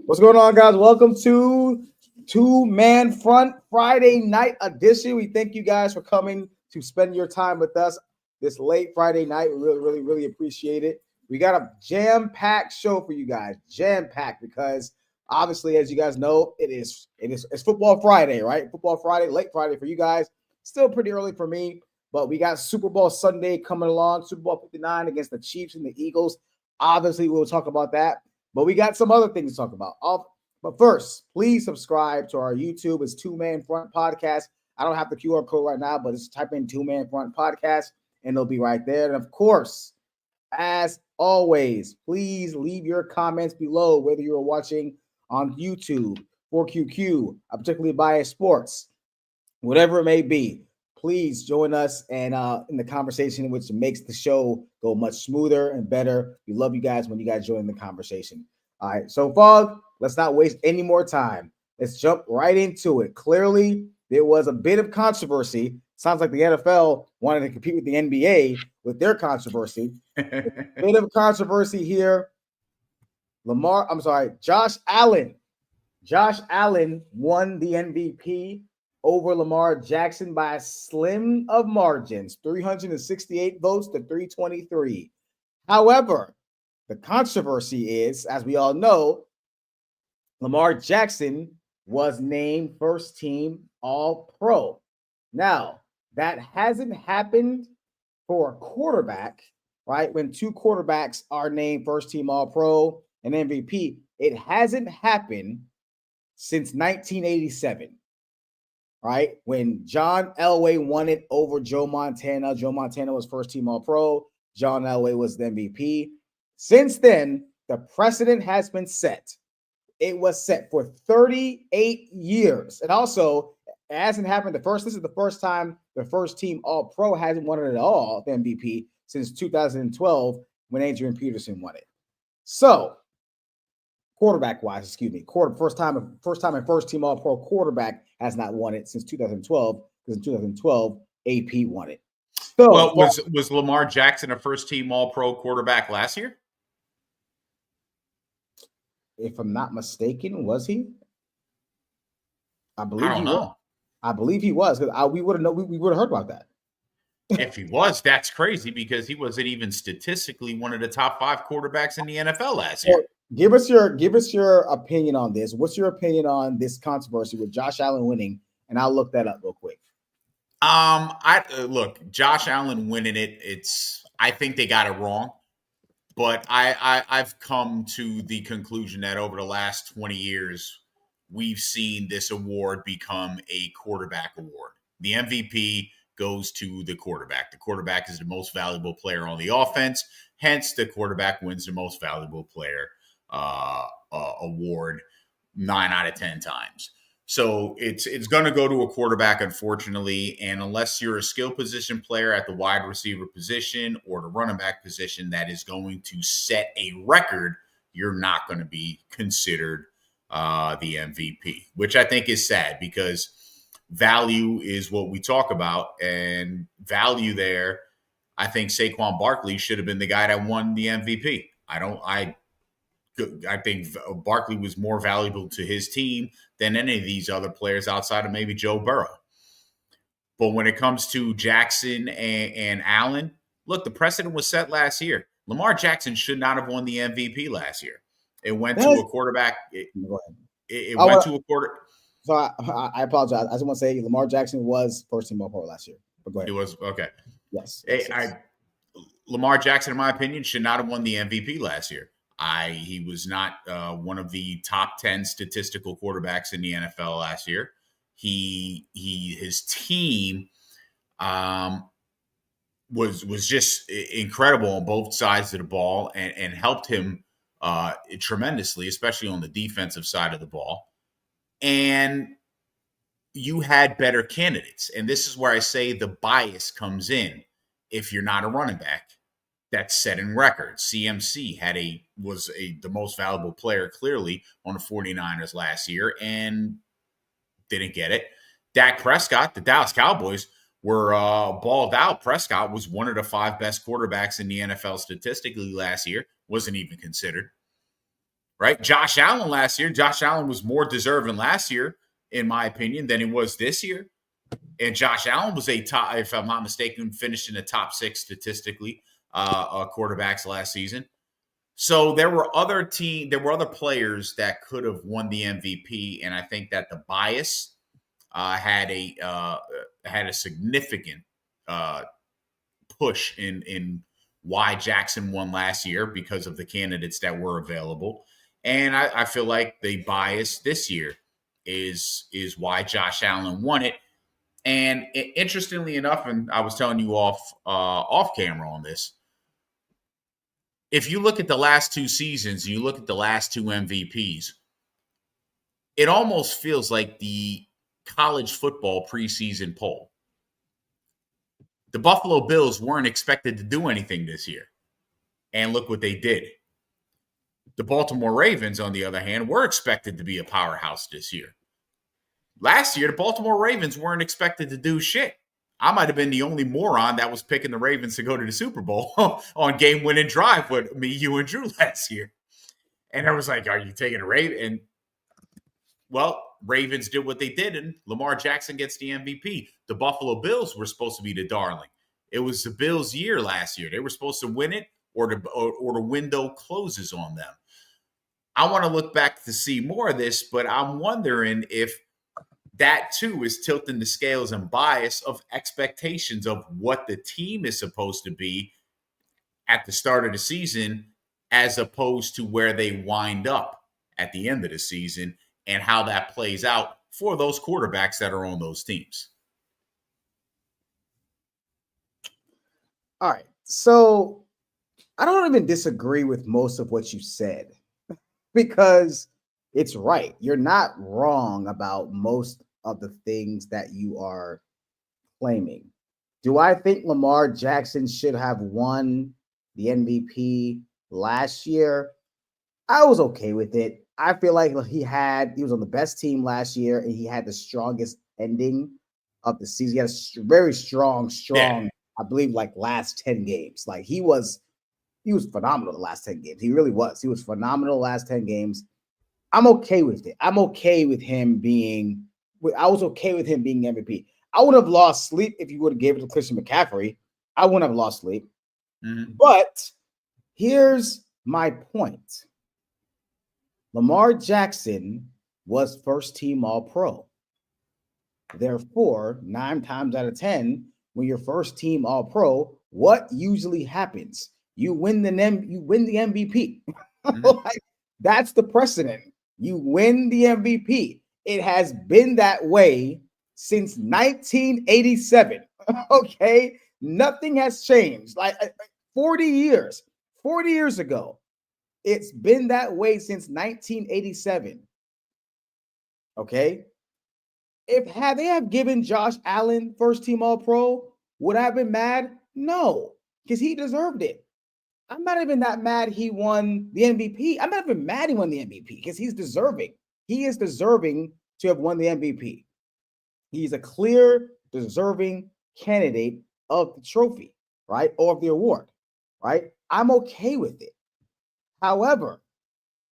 What's going on, guys? Welcome to Two-Man Front Friday night edition. We thank you guys for coming to spend your time with us this late Friday night. We really appreciate it. We got a jam-packed show for you guys. Jam-packed because obviously, as you guys know, it's Football Friday, right? Football Friday, late Friday for you guys. Still pretty early for me, but we got Super Bowl Sunday coming along. Super Bowl 59 against the Chiefs and the Eagles. Obviously, we'll talk about that. But we got some other things to talk about. But first, please subscribe to our YouTube. It's Two-Man Front Podcast. I don't have the QR code right now, but just type in Two-Man Front Podcast, and it'll be right there. And of course, as always, please leave your comments below, whether you're watching on YouTube, 4QQ, particularly Bias Sports, whatever it may be. Please join us and in the conversation, which makes the show go much smoother and better. We love you guys when you guys join the conversation. All right, so Fog, let's not waste any more time. Let's jump right into it. Clearly, there was a bit of controversy. Sounds like the NFL wanted to compete with the NBA with their controversy. Bit of controversy here. Josh Allen. Josh Allen won the MVP over Lamar Jackson by a slim of margins, 368 votes to 323. However, the controversy is, as we all know, Lamar Jackson was named first team All-Pro. Now, that hasn't happened for a quarterback, right? When two quarterbacks are named first team All-Pro and MVP, it hasn't happened since 1987. Right? When John Elway won it over Joe Montana. Joe Montana was first team All-Pro. John Elway was the MVP. Since then, the precedent has been set. It was set for 38 years. And also, it hasn't happened this is the first time the first team All-Pro hasn't won it at all, the MVP, since 2012 when Adrian Peterson won it. So, quarterback-wise, first time and first team All-Pro quarterback has not won it since 2012, because in 2012 AP won it. So, well, was Lamar Jackson a first team All-Pro quarterback last year? If I'm not mistaken, was he? I don't know. I believe he was, because we would have heard about that. If he was, that's crazy, because he wasn't even statistically one of the top 5 quarterbacks in the NFL last year. Give us your opinion on this. What's your opinion on this controversy with Josh Allen winning? And I'll look that up real quick. Look, Josh Allen winning it. I think they got it wrong, but I've come to the conclusion that over the last 20 years, we've seen this award become a quarterback award. The MVP goes to the quarterback. The quarterback is the most valuable player on the offense. Hence, the quarterback wins the most valuable player award 9 out of 10 times. So it's going to go to a quarterback, unfortunately. And unless you're a skill position player at the wide receiver position or the running back position that is going to set a record, you're not going to be considered the MVP, which I think is sad, because value is what we talk about, and value there. I think Saquon Barkley should have been the guy that won the MVP. I think Barkley was more valuable to his team than any of these other players outside of maybe Joe Burrow. But when it comes to Jackson and Allen, look, the precedent was set last year. Lamar Jackson should not have won the MVP last year. It went to a quarterback. It went to a quarter. So I apologize. I just want to say Lamar Jackson was first team All-Pro last year. But go ahead. It was okay. Yes. Lamar Jackson, in my opinion, should not have won the MVP last year. He was not one of the top 10 statistical quarterbacks in the NFL last year. His team was just incredible on both sides of the ball, and helped him tremendously, especially on the defensive side of the ball. And you had better candidates. And this is where I say the bias comes in. If you're not a running back that's setting records, CMC was the most valuable player clearly on the 49ers last year and didn't get it. Dak Prescott, the Dallas Cowboys were balled out. Prescott was one of the 5 best quarterbacks in the NFL statistically last year. Wasn't even considered. right? Josh Allen last year, Josh Allen was more deserving last year, in my opinion, than he was this year. And Josh Allen was a top, if I'm not mistaken, finished in the top 6 statistically, quarterbacks last season. So there were other players that could have won the MVP, and I think that the bias had a significant push in why Jackson won last year because of the candidates that were available. And I feel like the bias this year is why Josh Allen won it. And interestingly enough, and I was telling you off camera on this, if you look at the last 2 seasons, you look at the last 2 MVPs, it almost feels like the college football preseason poll. The Buffalo Bills weren't expected to do anything this year. And look what they did. The Baltimore Ravens, on the other hand, were expected to be a powerhouse this year. Last year, the Baltimore Ravens weren't expected to do shit. I might have been the only moron that was picking the Ravens to go to the Super Bowl on game-winning drive with me, you, and Drew last year. And I was like, are you taking a Raven? And, well, Ravens did what they did, and Lamar Jackson gets the MVP. The Buffalo Bills were supposed to be the darling. It was the Bills' year last year. They were supposed to win it, or the window closes on them. I want to look back to see more of this, but I'm wondering if that too is tilting the scales and bias of expectations of what the team is supposed to be at the start of the season, as opposed to where they wind up at the end of the season and how that plays out for those quarterbacks that are on those teams. All right. So I don't even disagree with most of what you said because it's right. You're not wrong about most of the things that you are claiming. Do I think Lamar Jackson should have won the MVP last year? I was okay with it. I feel like he was on the best team last year and he had the strongest ending of the season. He had a very strong, yeah. I believe like last 10 games. Like he was phenomenal the last 10 games. He really was. He was phenomenal the last 10 games. I'm okay with it. I'm okay with him being MVP. I would have lost sleep if you would have gave it to Christian McCaffrey. I wouldn't have lost sleep. Mm-hmm. But here's my point. Lamar Jackson was first team All-Pro. Therefore, 9 times out of 10, when you're first team All-Pro, what usually happens? You win the MVP. Mm-hmm. Like, that's the precedent. You win the MVP. It has been that way since 1987. Okay? Nothing has changed. Like 40 years ago. It's been that way since 1987. Okay? Had they given Josh Allen first team All-Pro, would I have been mad? No, because he deserved it. I'm not even that mad he won the MVP. I'm not even mad he won the MVP because he's deserving. He is deserving to have won the MVP. He's a clear, deserving candidate of the trophy, right? Or of the award, right? I'm okay with it. However,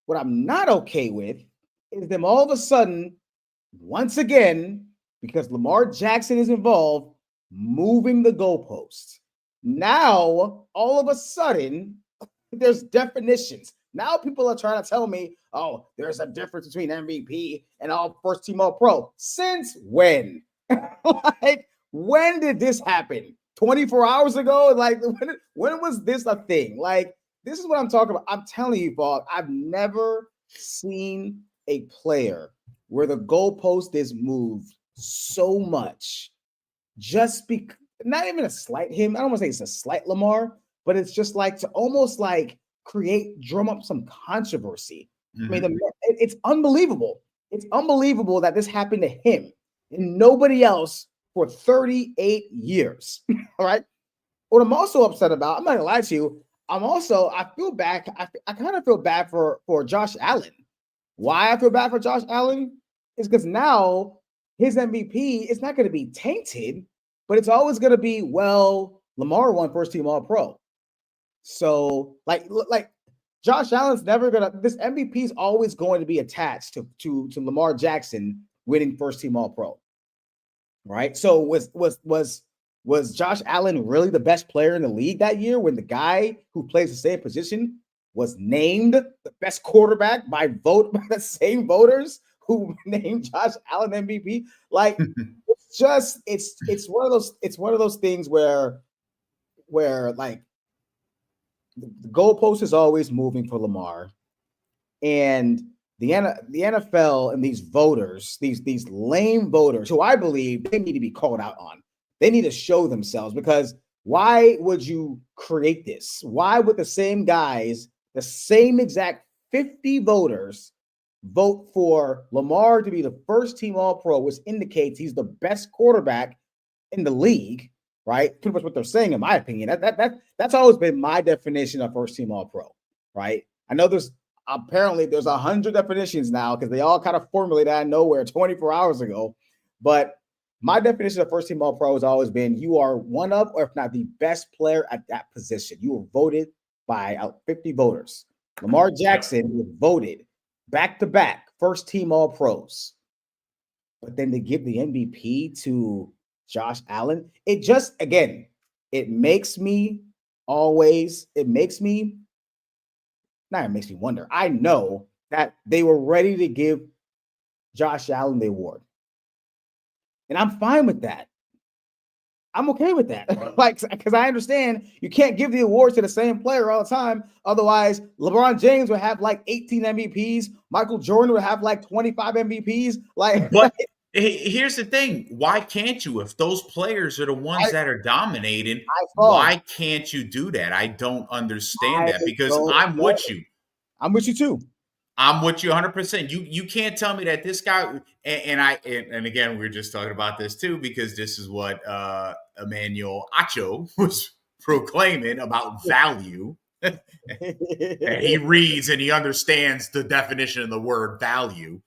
what I'm not okay with is them all of a sudden, once again, because Lamar Jackson is involved, moving the goalposts. Now, all of a sudden, there's definitions. Now people are trying to tell me, oh, there's a difference between MVP and all first team All-Pro. Since when? Like, when did this happen? 24 hours ago? Like, when was this a thing? Like, this is what I'm talking about. I'm telling you, Bob, I've never seen a player where the goalpost is moved so much just because. Not even a slight him. I don't want to say it's a slight Lamar, but it's just like to almost like drum up some controversy. Mm-hmm. I mean, it's unbelievable. It's unbelievable that this happened to him and nobody else for 38 years. All right. What I'm also upset about, I'm not gonna lie to you. I feel bad. I kind of feel bad for Josh Allen. Why I feel bad for Josh Allen is because now his MVP is not going to be tainted. But it's always going to be, well, Lamar won first team All-Pro. So, like Josh Allen's never gonna. This MVP is always going to be attached to Lamar Jackson winning first team All Pro, right? So was Josh Allen really the best player in the league that year when the guy who plays the same position was named the best quarterback by the same voters who named Josh Allen MVP? Like it's one of those things where like the goalpost is always moving for Lamar, and the NFL and these voters, these lame voters, who I believe they need to be called out on. They need to show themselves, because why would you create this? Why would the same guys, the same exact 50 voters, vote for Lamar to be the first team All Pro, which indicates he's the best quarterback in the league? Right, pretty much what they're saying, in my opinion. That's always been my definition of first team All Pro. Right, I know there's 100 definitions now because they all kind of formulated out of nowhere 24 hours ago. But my definition of first team All Pro has always been you are one of, or if not the best player at that position. You were voted by 50 voters. Lamar Jackson was voted back to back first team All Pros. But then to give the MVP to Josh Allen, it just, again, it makes me wonder. I know that they were ready to give Josh Allen the award. And I'm fine with that. I'm okay with that. Like, because I understand you can't give the award to the same player all the time. Otherwise, LeBron James would have like 18 MVPs. Michael Jordan would have like 25 MVPs. But here's the thing. Why can't you? If those players are the ones that are dominating, why can't you do that? I don't understand that, because I'm with you. I'm with you too. I'm with you 100%. You can't tell me that this guy, and again, we w're just talking about this too, because this is what Emmanuel Acho was proclaiming about value. And he reads and he understands the definition of the word value.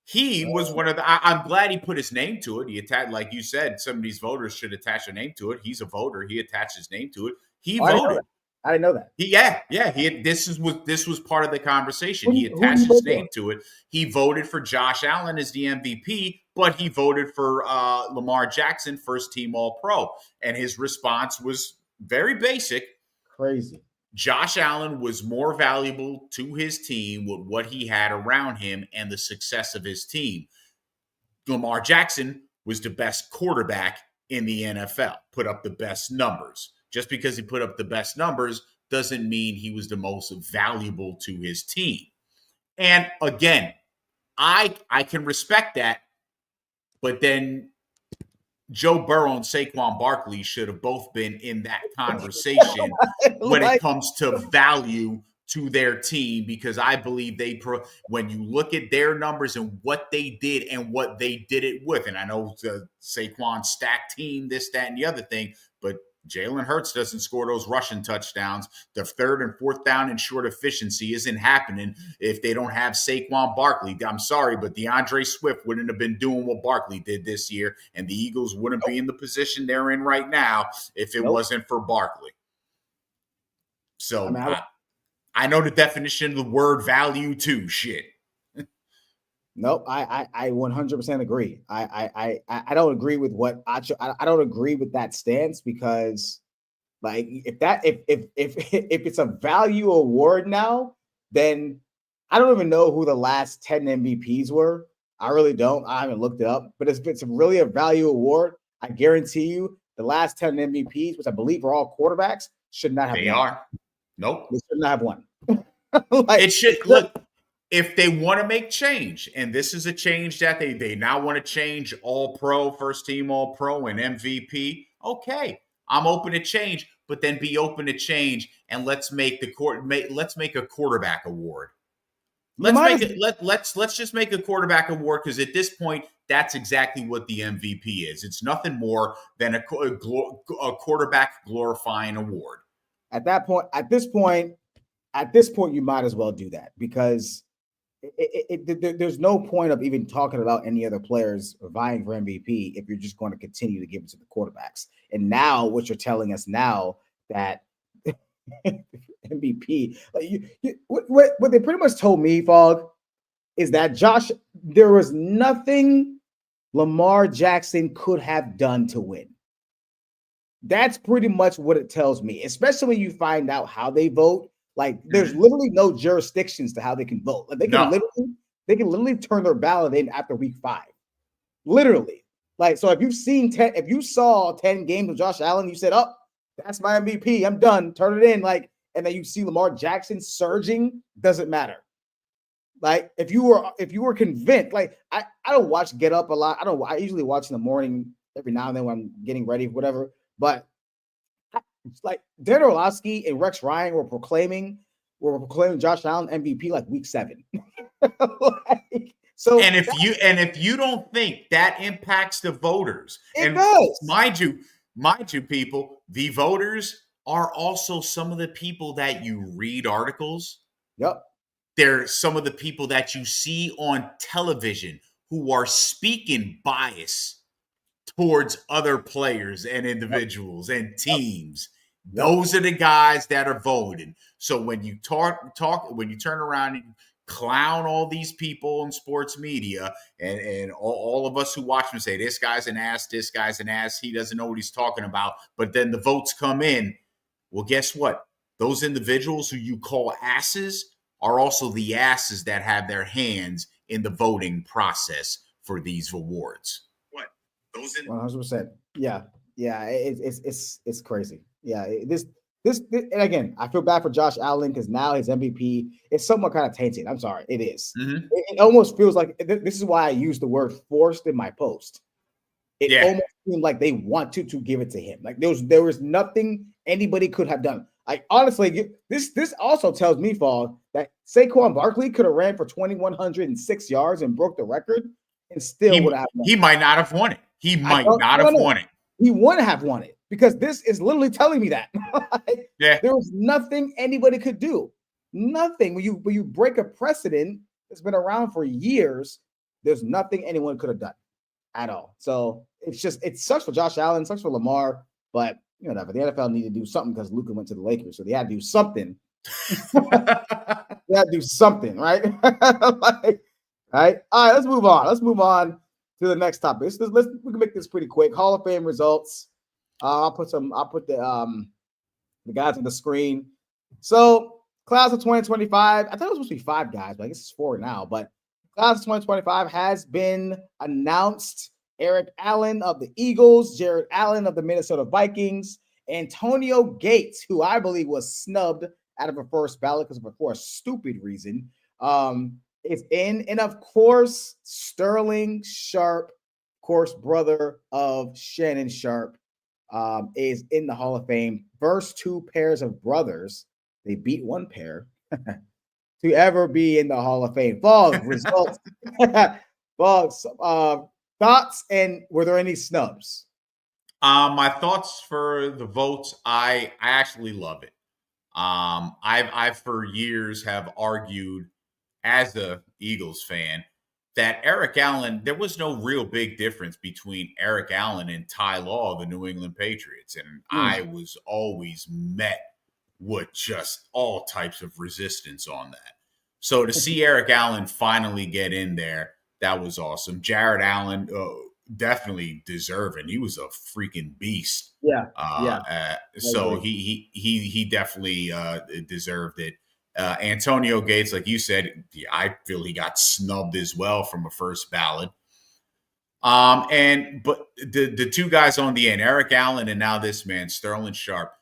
He was one of the. I'm glad he put his name to it. He attached, like you said, some of these voters should attach a name to it. He's a voter. He attached his name to it. He voted. I didn't know that. This was part of the conversation. He attached his name to it. He voted for Josh Allen as the MVP, but he voted for Lamar Jackson, first team All Pro. And his response was very basic. Crazy. Josh Allen was more valuable to his team with what he had around him and the success of his team. Lamar Jackson was the best quarterback in the NFL, put up the best numbers. Just because he put up the best numbers doesn't mean he was the most valuable to his team. And again, I can respect that, but then Joe Burrow and Saquon Barkley should have both been in that conversation when it comes to value to their team, because I believe when you look at their numbers and what they did and what they did it with, and I know the Saquon stacked team, this, that, and the other thing, but Jalen Hurts doesn't score those rushing touchdowns. The third and fourth down and short efficiency isn't happening if they don't have Saquon Barkley. I'm sorry, but DeAndre Swift wouldn't have been doing what Barkley did this year, and the Eagles wouldn't be in the position they're in right now if it wasn't for Barkley. So I know the definition of the word value too. Shit. Nope, I 100% agree. I don't agree with what I don't agree with that stance, because like if it's a value award now, then I don't even know who the last 10 MVPs were. I really don't. I haven't looked it up. But if it's really a value award, I guarantee you the last 10 MVPs, which I believe are all quarterbacks, should not have They won. are. Nope. They should not have won. It should look. If they want to make change, and this is a change that they now want to change All Pro, first team All Pro, and MVP, okay, I'm open to change, but then be open to change, and let's make a quarterback award. Let's just make a quarterback award, because at this point, that's exactly what the MVP is. It's nothing more than a quarterback glorifying award. At this point, you might as well do that, because there's no point of even talking about any other players vying for MVP if you're just going to continue to give it to the quarterbacks. And now what you're telling us now that MVP. Like what they pretty much told me, Fog, is that there was nothing Lamar Jackson could have done to win. That's pretty much what it tells me, especially when you find out how they vote. Like, there's literally no jurisdictions to how they can vote. Like, they can literally turn their ballot in after week 5. Literally. Like, so if you saw 10 games of Josh Allen, you said, "Oh, that's my MVP. I'm done. Turn it in." Like, and then you see Lamar Jackson surging, doesn't matter. Like, if you were convinced, like, I don't watch Get Up a lot. I usually watch in the morning every now and then when I'm getting ready, whatever. But like, Dan Orlovsky and Rex Ryan were proclaiming Josh Allen MVP like week 7. Like, so and if you don't think that impacts the voters, it does. Mind you, people, the voters are also some of the people that you read articles. Yep. They're some of the people that you see on television who are speaking bias towards other players and individuals and teams. Those are the guys that are voting. So when you when you turn around and clown all these people in sports media and all of us who watch them say, this guy's an ass, he doesn't know what he's talking about. But then the votes come in. Well, guess what? Those individuals who you call asses are also the asses that have their hands in the voting process for these awards. What? Those 100%. Yeah. It's crazy. Yeah. This and again, I feel bad for Josh Allen because now his MVP is somewhat kind of tainted. I'm sorry, it is. Mm-hmm. It almost feels like this is why I use the word forced in my post. It almost seemed like they wanted to give it to him. Like there was nothing anybody could have done. Like, honestly, this also tells me, Fog, that Saquon Barkley could have ran for 2,106 yards and broke the record and still would have won. He might not have won it. He might not have won it. He wouldn't have won it because this is literally telling me that. There was nothing anybody could do. Nothing. When you break a precedent that's been around for years, there's nothing anyone could have done at all. So it sucks for Josh Allen, sucks for Lamar, but the NFL needed to do something because Luka went to the Lakers, so they had to do something. They had to do something, right? Right. All right, let's move on. Let's move on to the next topic. We can make this pretty quick. Hall of Fame results. I'll put the guys on the screen. So, class of 2025. I thought it was supposed to be 5 guys, but I guess it's 4 now. But class of 2025 has been announced. Eric Allen of the Eagles, Jared Allen of the Minnesota Vikings, Antonio Gates, who I believe was snubbed out of a first ballot for a stupid reason, is in. And of course, Sterling Sharp, of course, brother of Shannon Sharp, is in the Hall of Fame. First 2 pairs of brothers, they beat one pair, to ever be in the Hall of Fame. Fog, results. Fogs, thoughts, and were there any snubs? My thoughts for the votes, I actually love it. I've for years have argued as a Eagles fan that Eric Allen, there was no real big difference between Eric Allen and Ty Law of the New England Patriots. And I was always met with just all types of resistance on that. So to see Eric Allen finally get in there, that was awesome. Jared Allen, definitely deserving. He was a freaking beast. So he definitely deserved it. Antonio Gates, like you said, I feel he got snubbed as well from a first ballot. But the 2 guys on the end, Eric Allen and now this man, Sterling Sharp,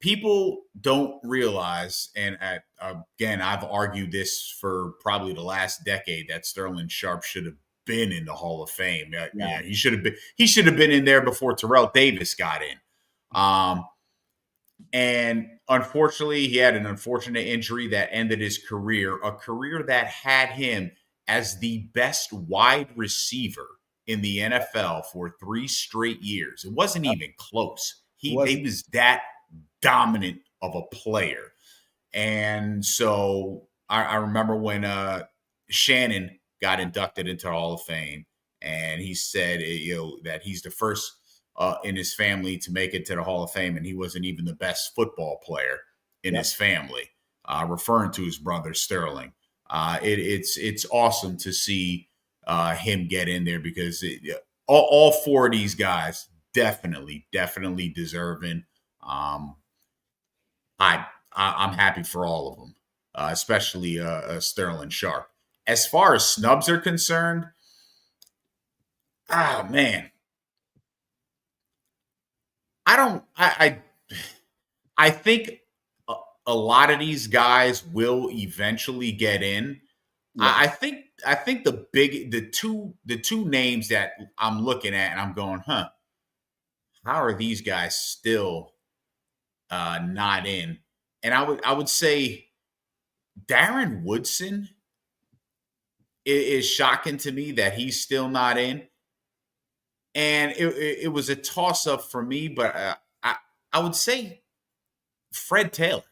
people don't realize, and again, I've argued this for probably the last decade, that Sterling Sharp should have been in the Hall of Fame. He should have been in there before Terrell Davis got in. And unfortunately, he had an unfortunate injury that ended his career, a career that had him as the best wide receiver in the NFL for 3 straight years. It wasn't even close. He was that dominant of a player. And so I remember when Shannon got inducted into the Hall of Fame, and he said that he's the first in his family to make it to the Hall of Fame, and he wasn't even the best football player. in his family, referring to his brother Sterling. It's awesome to see him get in there because all four of these guys definitely deserving. I'm happy for all of them, especially Sterling Sharp. As far as snubs are concerned, man, I don't. I think a lot of these guys will eventually get in. Yeah. I think the two names that I'm looking at and I'm going, how are these guys still not in? And I would say Darren Woodson is shocking to me that he's still not in. And it was a toss up for me, but I would say Fred Taylor.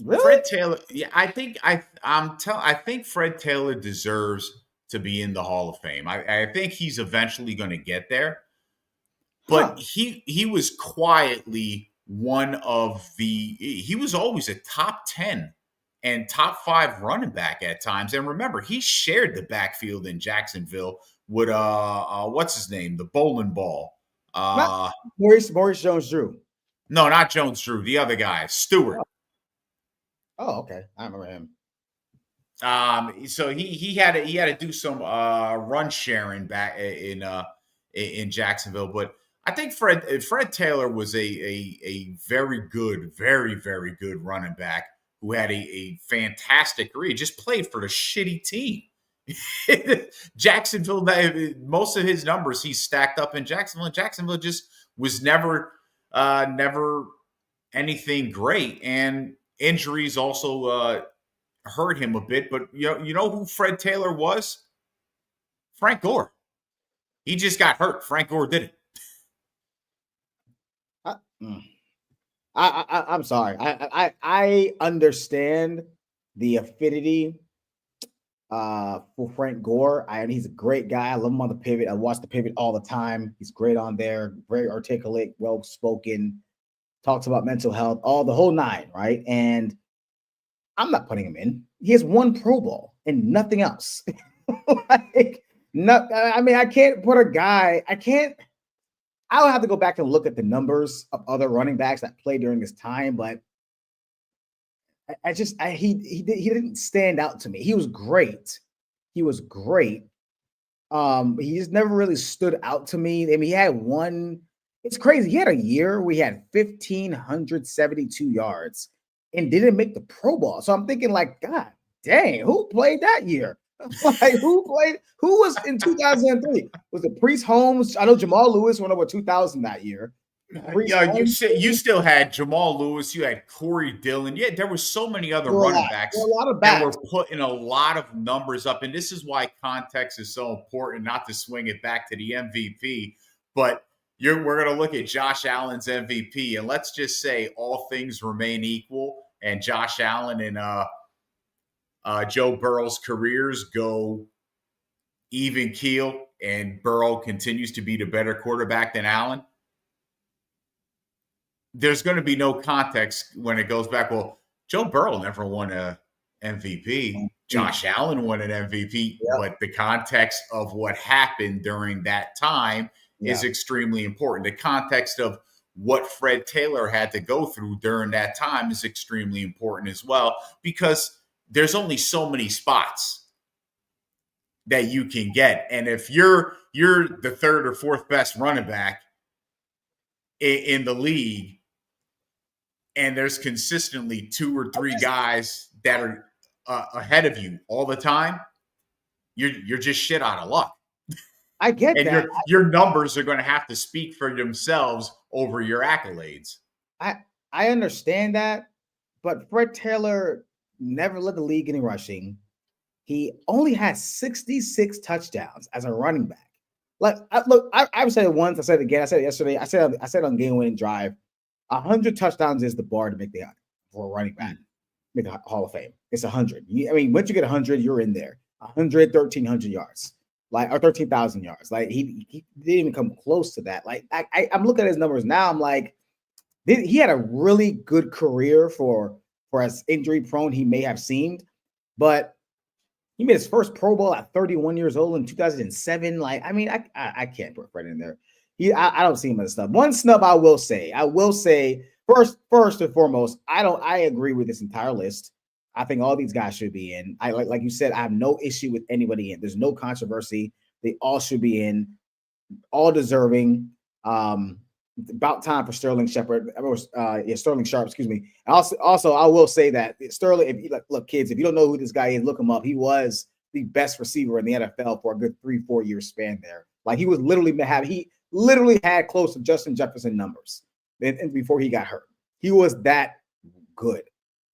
Really? Fred Taylor, yeah, I think Fred Taylor deserves to be in the Hall of Fame. I think he's eventually going to get there, but he was quietly one of he was always a top 10 and top 5 running back at times. And remember, he shared the backfield in Jacksonville with what's his name, the bowling ball. Maurice Jones-Drew. No, not Jones-Drew. The other guy, Stewart. Oh, okay. I remember him. So he had to do some run sharing back in Jacksonville, but I think Fred Taylor was a very good running back who had a fantastic career. He just played for the shitty team. Jacksonville, most of his numbers he stacked up in Jacksonville. And Jacksonville just was never anything great, and injuries also hurt him a bit. But you know who Fred Taylor was? Frank Gore. He just got hurt. Frank Gore didn't. I'm sorry. I understand the affinity for Frank Gore. He's a great guy. I love him on the pivot. I watch the pivot all the time. He's great on there. Very articulate, well spoken. Talks about mental health, all the whole nine, right? And I'm not putting him in. He has one Pro Bowl and nothing else. I can't put a guy. I'll have to go back and look at the numbers of other running backs that played during this time, but he didn't stand out to me. He was great. He just never really stood out to me. I mean, he had one. It's crazy. He had a year where he had 1,572 yards and didn't make the Pro Bowl. So I'm thinking, like, God dang, who played that year? Like, who was in 2003? Was it Priest Holmes? I know Jamal Lewis went over 2,000 that year. You still had Jamal Lewis. You had Corey Dillon. Yeah, there were so many other running backs that were putting a lot of numbers up. And this is why context is so important, not to swing it back to the MVP. But we're going to look at Josh Allen's MVP. And let's just say all things remain equal. And Josh Allen and Joe Burrow's careers go even keel. And Burrow continues to be the better quarterback than Allen. There's going to be no context when it goes back. Well, Joe Burrow never won an MVP. Josh Allen won an MVP, but the context of what happened during that time is extremely important. The context of what Fred Taylor had to go through during that time is extremely important as well, because there's only so many spots that you can get. And if you're the third or fourth best running back in the league, and there's consistently 2 or 3 guys that are ahead of you all the time, you're just shit out of luck. I get and that. Your numbers are going to have to speak for themselves over your accolades. I understand that, but Fred Taylor never led the league in rushing. He only has 66 touchdowns as a running back. I've said it once. I said it again. I said it yesterday. I said on game-winning drive. 100 touchdowns is the bar to make the for a running back, make the Hall of Fame. It's 100. I mean, once you get 100, you're in there. 100, 1,300 yards, or 13,000 yards. Like he didn't even come close to that. Like I'm looking at his numbers now. I'm like, He had a really good career for as injury prone he may have seemed, but he made his first Pro Bowl at 31 years old in 2007. Like, I mean, I can't put Fred in there. I don't see him as a snub. One snub I will say first and foremost, I agree with this entire list. I think all these guys should be in. I like you said, I have no issue with anybody in. There's no controversy. They all should be in, all deserving. About time for Sterling Shepard. Sterling Sharp, excuse me. Also, I will say that Sterling, if you look, kids, if you don't know who this guy is, look him up. He was the best receiver in the NFL for a good 3-4 year span there. Like he literally had close to Justin Jefferson numbers and before he got hurt. He was that good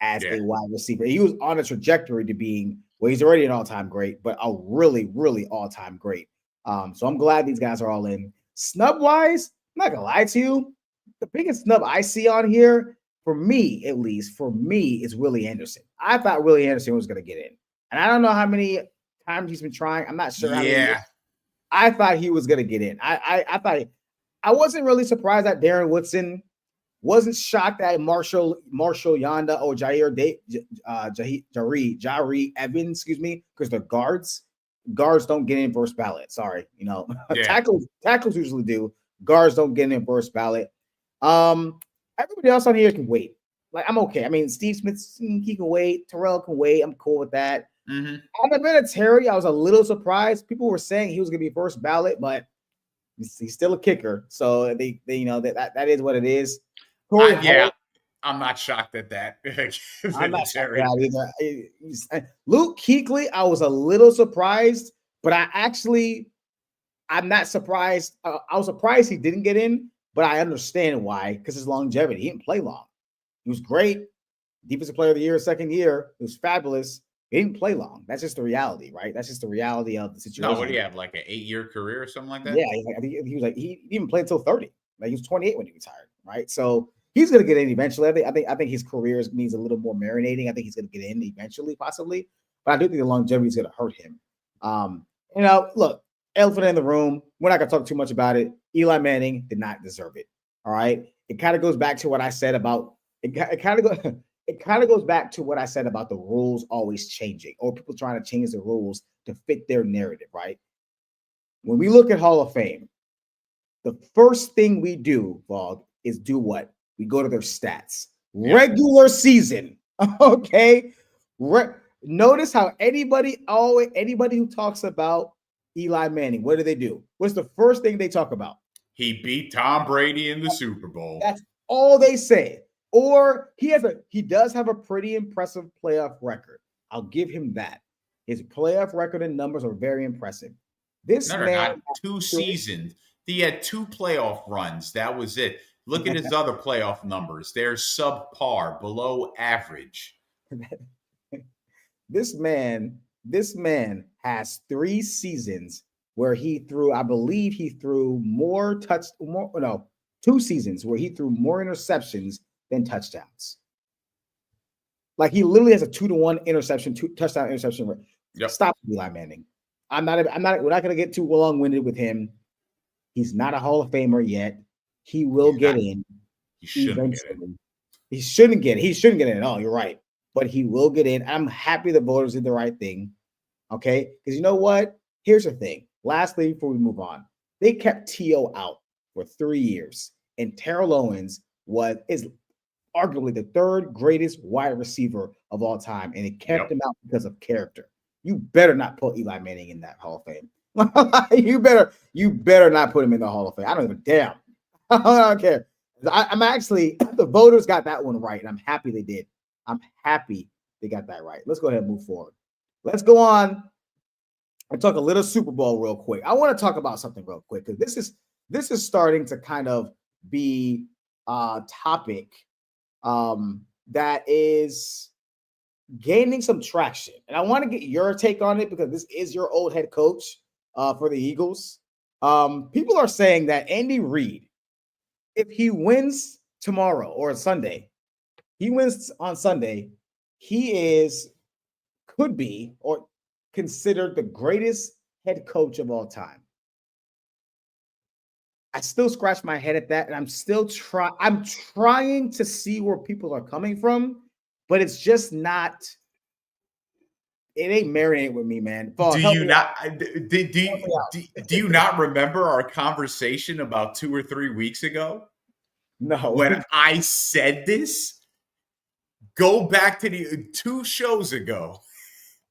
as a wide receiver. He was on a trajectory to being, well, he's already an all-time great, but a really, really all-time great. So I'm glad these guys are all in. Snub-wise, I'm not gonna lie to you. The biggest snub I see on here, for me at least, is Willie Anderson. I thought Willie Anderson was gonna get in, and I don't know how many times he's been trying. I'm not sure. Yeah, I thought he was gonna get in. I thought I wasn't really surprised that Darren Woodson. Wasn't shocked that Marshall Yanda or Jari Evans, excuse me, because they're guards. Guards don't get in first ballot. Sorry, tackles usually do. Guards don't get in first ballot. Everybody else on here can wait. Like, I'm okay. I mean, Steve Smith, he can wait. Terrell can wait. I'm cool with that. On the Vinatieri, I was a little surprised. People were saying he was going to be first ballot, but he's still a kicker. So they that is what it is. I'm not shocked at that. I'm not shocked at that either. Luke Kuechly, I was a little surprised, but I'm not surprised. I was surprised he didn't get in, but I understand why, because his longevity. He didn't play long. He was great. Defensive player of the year, second year. It was fabulous. He didn't play long. That's just the reality, right? That's just the reality of the situation. No, what do you have, like an 8-year career or something like that? Yeah, I think he was like, he didn't play until 30. Like, he was 28 when he retired, right? So he's going to get in eventually. I think his career needs a little more marinating. I think he's going to get in eventually, possibly. But I do think the longevity is going to hurt him. Look, elephant in the room. We're not going to talk too much about it. Eli Manning did not deserve it. All right. It kind of goes back to what I said about it. It kind of goes back to what I said about the rules always changing, or people trying to change the rules to fit their narrative. Right. When we look at Hall of Fame, the first thing we do, Vog, is do what? We go to their stats. Regular season. Okay. Notice how anybody who talks about Eli Manning, what do? What's the first thing they talk about? He beat Tom Brady in the Super Bowl. That's all they say. Or he does have a pretty impressive playoff record. I'll give him that. His playoff record and numbers are very impressive. This man, 2 seasons. He had 2 playoff runs. That was it. Look at his other playoff numbers. They're subpar, below average. This man has 3 seasons where he threw, I believe he threw 2 seasons where he threw more interceptions than touchdowns. Like, he literally has a 2-to-1 interception, 2 touchdown interception rate. Yep. Stop Eli Manning. We're not going to get too long-winded with him. He's not a Hall of Famer yet. He will get in. He shouldn't get in. He shouldn't get in at all. You're right. But he will get in. I'm happy the voters did the right thing. Okay? Because you know what? Here's the thing. Lastly, before we move on, they kept T.O. out for 3 years. And Terrell Owens is arguably the 3rd greatest wide receiver of all time. And it kept him out because of character. You better not put Eli Manning in that Hall of Fame. you better not put him in the Hall of Fame. I don't give a damn. I don't care. I'm actually, the voters got that one right, and I'm happy they did. I'm happy they got that right. Let's go ahead and move forward. Let's go on and talk a little Super Bowl real quick. I want to talk about something real quick, because this is starting to kind of be a topic that is gaining some traction. And I want to get your take on it, because this is your old head coach for the Eagles. People are saying that Andy Reid, if he wins tomorrow or Sunday, he wins on Sunday, he could be or considered the greatest head coach of all time. I still scratch my head at that, and I'm still I'm trying to see where people are coming from, but it's just not. It ain't marinating with me, man. Do Falls, help you me not? out. Help me Do you not remember our conversation about 2 or 3 weeks ago No, when I said this? Go back to the 2 shows ago.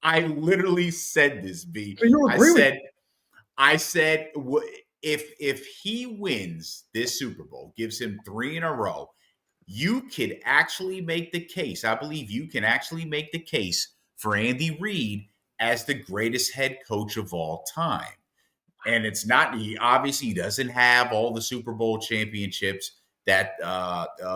I literally said this, B. so you agree with? I said if he wins this Super Bowl, gives him 3 in a row, you could actually make the case. I believe you can actually make the case for Andy Reid as the greatest head coach of all time. And it's not, he obviously doesn't have all the Super Bowl championships that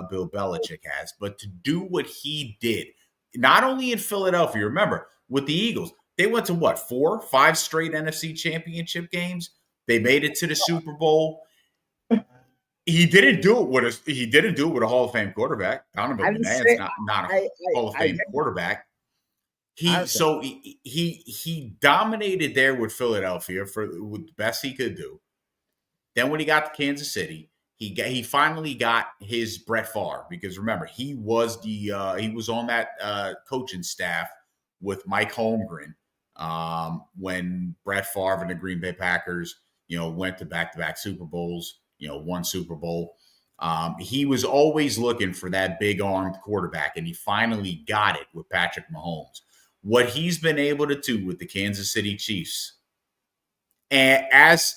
Bill Belichick has, but to do what he did, not only in Philadelphia, remember, with the Eagles, they went to what, 4, 5 straight NFC championship games? They made it to the Super Bowl. He didn't do it with a Hall of Fame quarterback. Donovan I didn't McNabb's say. not a I Hall of I, Fame quarterback. I He understand. so he dominated there with Philadelphia with the best he could do. Then when he got to Kansas City, he finally got his Brett Favre, because remember, he was on that coaching staff with Mike Holmgren when Brett Favre and the Green Bay Packers went to back-to-back Super Bowls, one Super Bowl. He was always looking for that big armed quarterback, and he finally got it with Patrick Mahomes. What he's been able to do with the Kansas City Chiefs, and as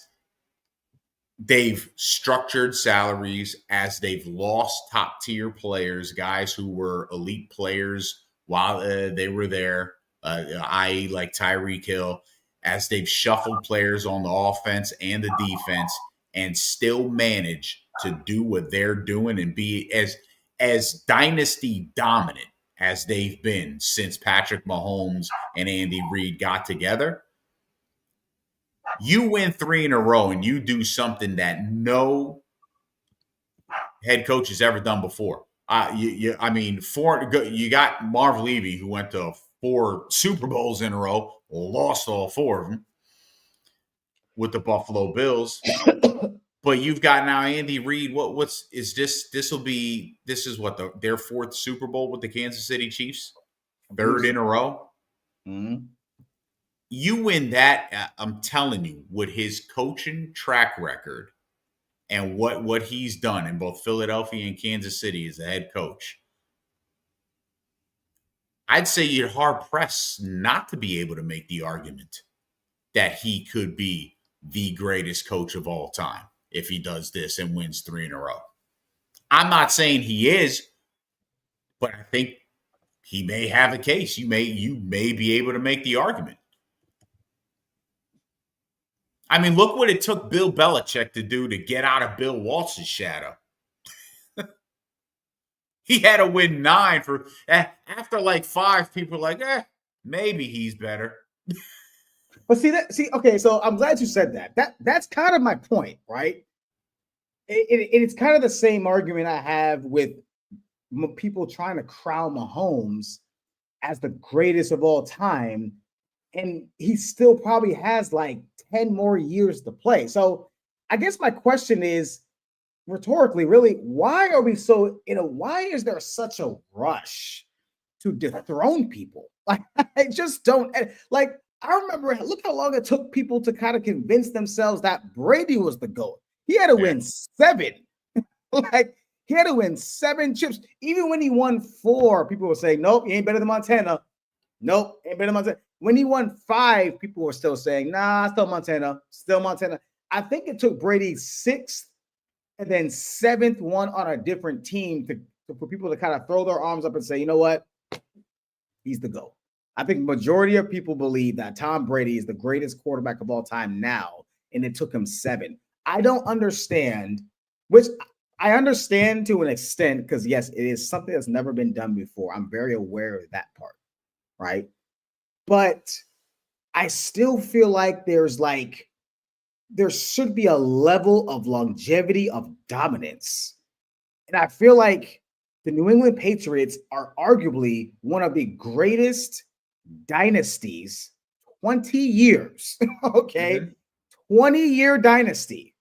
they've structured salaries, as they've lost top tier players, guys who were elite players while they were there, i.e., like Tyreek Hill, as they've shuffled players on the offense and the defense, and still manage to do what they're doing and be as dynasty dominant as they've been since Patrick Mahomes and Andy Reid got together. You win 3 in a row and you do something that no head coach has ever done before. You got Marv Levy, who went to 4 Super Bowls in a row, lost all 4 of them with the Buffalo Bills. But you've got now Andy Reid. This is their 4th Super Bowl with the Kansas City Chiefs, 3rd in a row. Mm-hmm. You win that, I'm telling you, with his coaching track record and what he's done in both Philadelphia and Kansas City as a head coach, I'd say you're hard-pressed not to be able to make the argument that he could be the greatest coach of all time if he does this and wins 3 in a row. I'm not saying he is, but I think he may have a case. You may be able to make the argument. I mean, look what it took Bill Belichick to do to get out of Bill Walsh's shadow. He had to win 9 after like 5. People were like, maybe he's better. But okay. So I'm glad you said that. That's kind of my point, right? It's kind of the same argument I have with people trying to crown Mahomes as the greatest of all time, and he still probably has like 10 more years to play. So I guess my question is, rhetorically, really, why is there such a rush to dethrone people? Like, I just don't like. I remember, look how long it took people to kind of convince themselves that Brady was the GOAT. He had to win 7. Like, he had to win 7 chips. Even when he won 4, people were saying, nope, he ain't better than Montana. Nope, ain't better than Montana. When he won 5, people were still saying, nah, still Montana. I think it took Brady 6th and then 7th one on a different team for people to kind of throw their arms up and say, you know what? He's the GOAT. I think majority of people believe that Tom Brady is the greatest quarterback of all time now, and it took him 7. I don't understand, which I understand to an extent, because yes, it is something that's never been done before. I'm very aware of that part, right? But I still feel like there should be a level of longevity of dominance. And I feel like the New England Patriots are arguably one of the greatest dynasties, 20 years, okay? Mm-hmm. 20-year dynasty.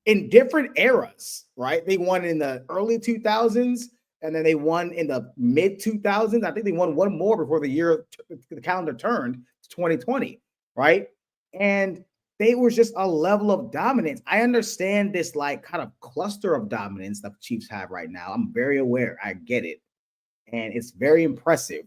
in different eras, right? They won in the early 2000s, and then they won in the mid 2000s. I think they won one more before the calendar turned to 2020, right? And they were just a level of dominance. I understand this like kind of cluster of dominance that the Chiefs have right now. I'm very aware. I get it. And it's very impressive.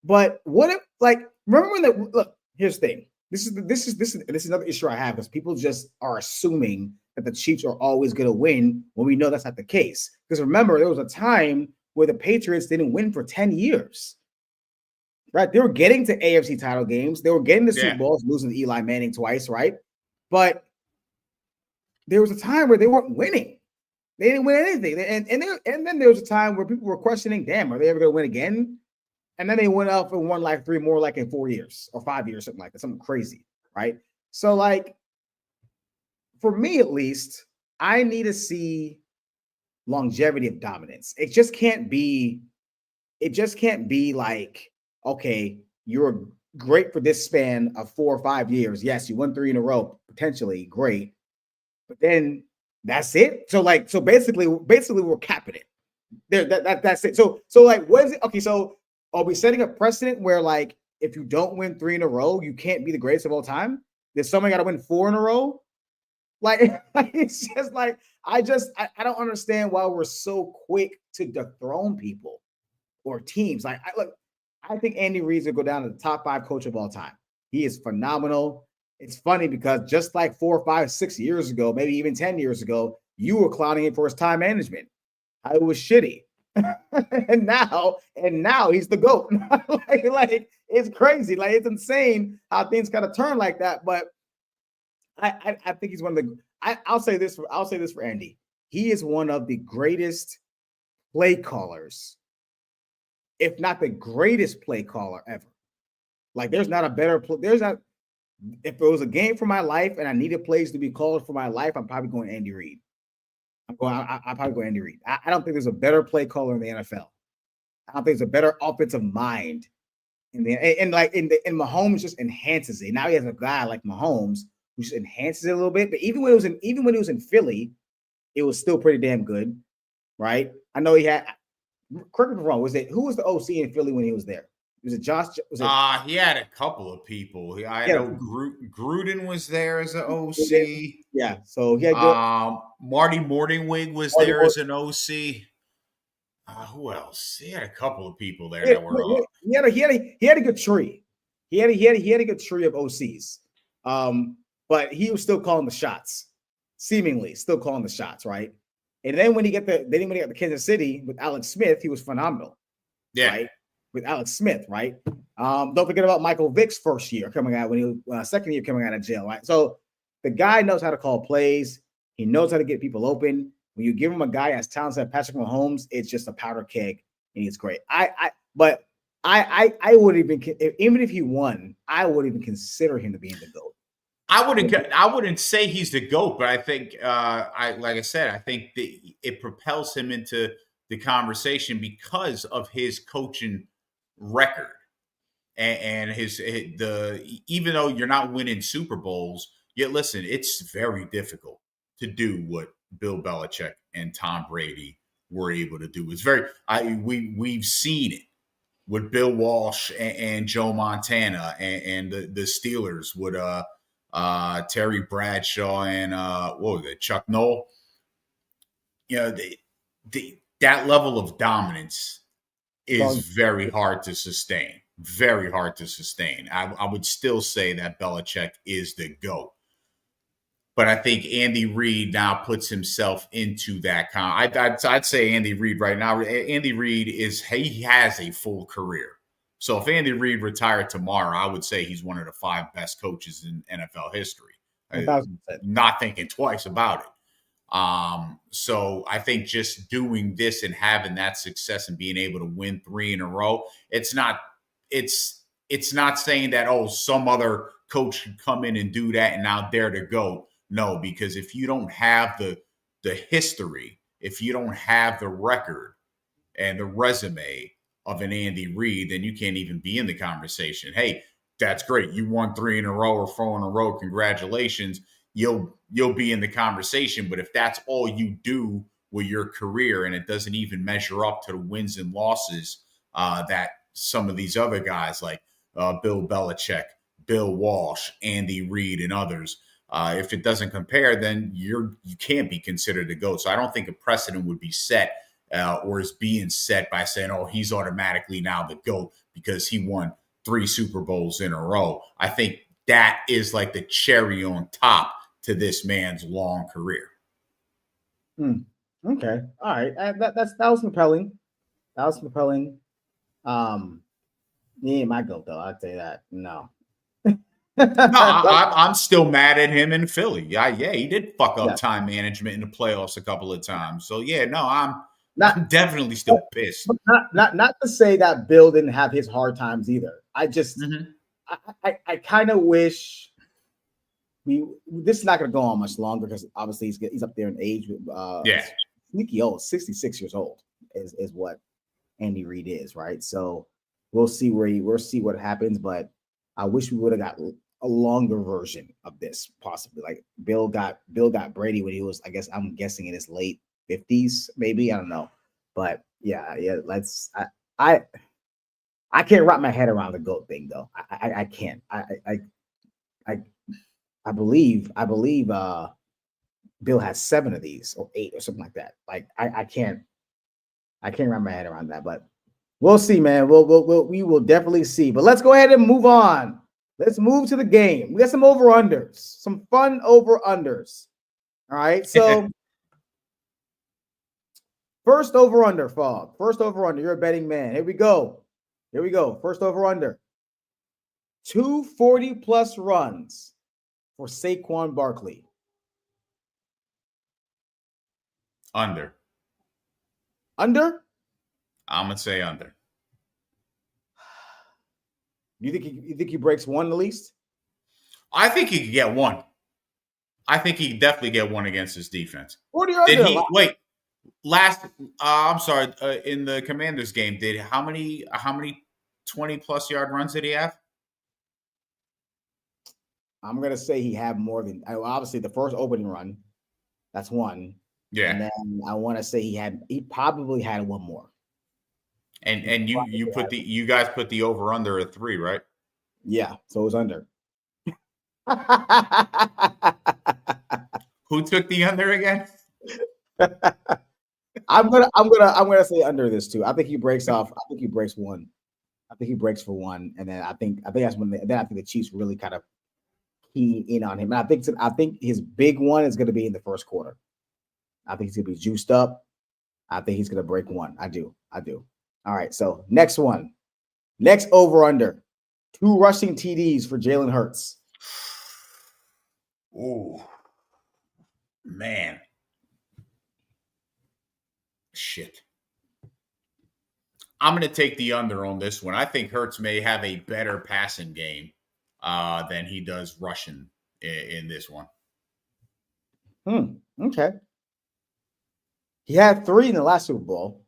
But what if, like, remember when the look, here's the thing. This is another issue I have because people just are assuming that the Chiefs are always going to win when we know that's not the case. Because remember, there was a time where the Patriots didn't win for 10 years. Right? They were getting to AFC title games, they were getting to Super Bowls, losing to Eli Manning twice, right? But there was a time where they weren't winning. They didn't win anything. And then there was a time where people were questioning, damn, are they ever going to win again? And then they went up and won like 3 more, like in 4 years or 5 years, something like that, something crazy, right? So, like, for me at least, I need to see longevity of dominance. It just can't be like, okay, you're great for this span of 4 or 5 years. Yes, you won 3 in a row, potentially great, but then that's it. So basically we're capping it. That's it. So like, what is it? Okay, so are we setting a precedent where, like, if you don't win 3 in a row, you can't be the greatest of all time? There's somebody got to win 4 in a row? Like, it's just like, I don't understand why we're so quick to dethrone people or teams. Like, I think Andy Reid's gonna go down to the top 5 coach of all time. He is phenomenal. It's funny because just like 4, 5, 6 years ago, maybe even 10 years ago, you were clowning him for his time management. It was shitty. and now he's the GOAT. like it's crazy. Like, it's insane how things kind of turn like that. But I think he's one of the I'll say this for Andy. He is one of the greatest play callers, if not the greatest play caller ever. Like, there's not a better if it was a game for my life and I needed plays to be called for my life, I'm probably going Andy Reid. I'm probably going Andy Reid. I don't think there's a better play caller in the NFL. I don't think there's a better offensive mind in Mahomes just enhances it. Now he has a guy like Mahomes who just enhances it a little bit. But even when he was in Philly, it was still pretty damn good, right? I know he had. Correct me if I'm wrong. Who was the OC in Philly when he was there? Was it Josh? He had a couple of people. I know Gruden was there as an OC. Yeah, so he had Marty Morningwig was there as an OC. Who else? He had a couple of people there that were. He had a good tree. He had a good tree of OCs. But he was still calling the shots, seemingly still calling the shots, right? And then when he got to Kansas City with Alex Smith, he was phenomenal. Yeah. Right? With Alex Smith, right? Don't forget about Michael Vick's first year coming out when he was second year coming out of jail, right? So the guy knows how to call plays. He knows how to get people open. When you give him a guy as talented as Patrick Mahomes, it's just a powder keg, and he's great. I would even if he won, I would even consider him to be in the GOAT. I wouldn't say he's the GOAT, but I think like I said, I think it propels him into the conversation because of his coaching record and even though you're not winning Super Bowls, yet listen, it's very difficult to do what Bill Belichick and Tom Brady were able to do. It's we've seen it with Bill Walsh and Joe Montana and the Steelers with Terry Bradshaw and what was it, Chuck Noll. You know, that level of dominance is very hard to sustain. Very hard to sustain. I would still say that Belichick is the GOAT. But I think Andy Reid now puts himself into that I'd say Andy Reid right now. Andy Reid he has a full career. So if Andy Reid retired tomorrow, I would say he's one of the 5 best coaches in NFL history. 1,000%. Not thinking twice about it. So I think just doing this and having that success and being able to win 3 in a row, it's not saying that, some other coach should come in and do that and now dare to go. No, because if you don't have the history, if you don't have the record and the resume of an Andy Reid, then you can't even be in the conversation. Hey, that's great. You won 3 in a row or 4 in a row. Congratulations. you'll be in the conversation. But if that's all you do with your career and it doesn't even measure up to the wins and losses that some of these other guys like Bill Belichick, Bill Walsh, Andy Reid, and others, if it doesn't compare, then you can't be considered a GOAT. So I don't think a precedent would be set or is being set by saying, oh, he's automatically now the GOAT because he won 3 Super Bowls in a row. I think that is like the cherry on top to this man's long career. Okay. All right. That was compelling. That was compelling. He ain't my GOAT, though. I'll tell you that. No. No, I'm still mad at him in Philly. Yeah, he did fuck up Yeah. time management in the playoffs a couple of times. So yeah, no, I'm definitely still pissed. Not to say that Bill didn't have his hard times either. I just I kind of wish this is not going to go on much longer because obviously he's up there in age. Sneaky old, 66 years old is what Andy Reid is, right? So we'll see what happens, but I wish we would have got a longer version of this, possibly. Like Bill got Brady when he was, I guess I'm guessing in his late 50s, maybe. I don't know. But yeah, let's I can't wrap my head around the GOAT thing though. I can't. I believe Bill has 7 of these or 8 or something like that. Like I can't wrap my head around that, but we'll see, man. We will definitely see. But let's go ahead and move on. Let's move to the game. We got some over-unders, some fun over-unders. All right. So first over-under, Fog. First over-under. You're a betting man. Here we go. First over-under. 240+ runs for Saquon Barkley. Under. Under? I'm gonna say under. You think he breaks 1 at least? I think he could get 1. I think he could definitely get 1 against his defense. Did he wait? Last, I'm sorry. In the Commanders game, how many 20+ yard runs did he have? I'm gonna say he had more than obviously the first opening run. That's 1. Yeah. And then I want to say he probably had 1 more. And you guys put the over under at 3, right? Yeah, so it was under. Who took the under again? I'm gonna say under this too. I think he breaks off. I think he breaks 1. I think he breaks for 1, and then I think that's when I think the Chiefs really kind of key in on him. And I think his big one is going to be in the first quarter. I think he's going to be juiced up. I think he's going to break 1. I do. All right. So next one, next over under 2 rushing TDs for Jalen Hurts. Oh man, shit. I'm going to take the under on this one. I think Hurts may have a better passing game than he does rushing in this one. Okay. He had 3 in the last Super Bowl.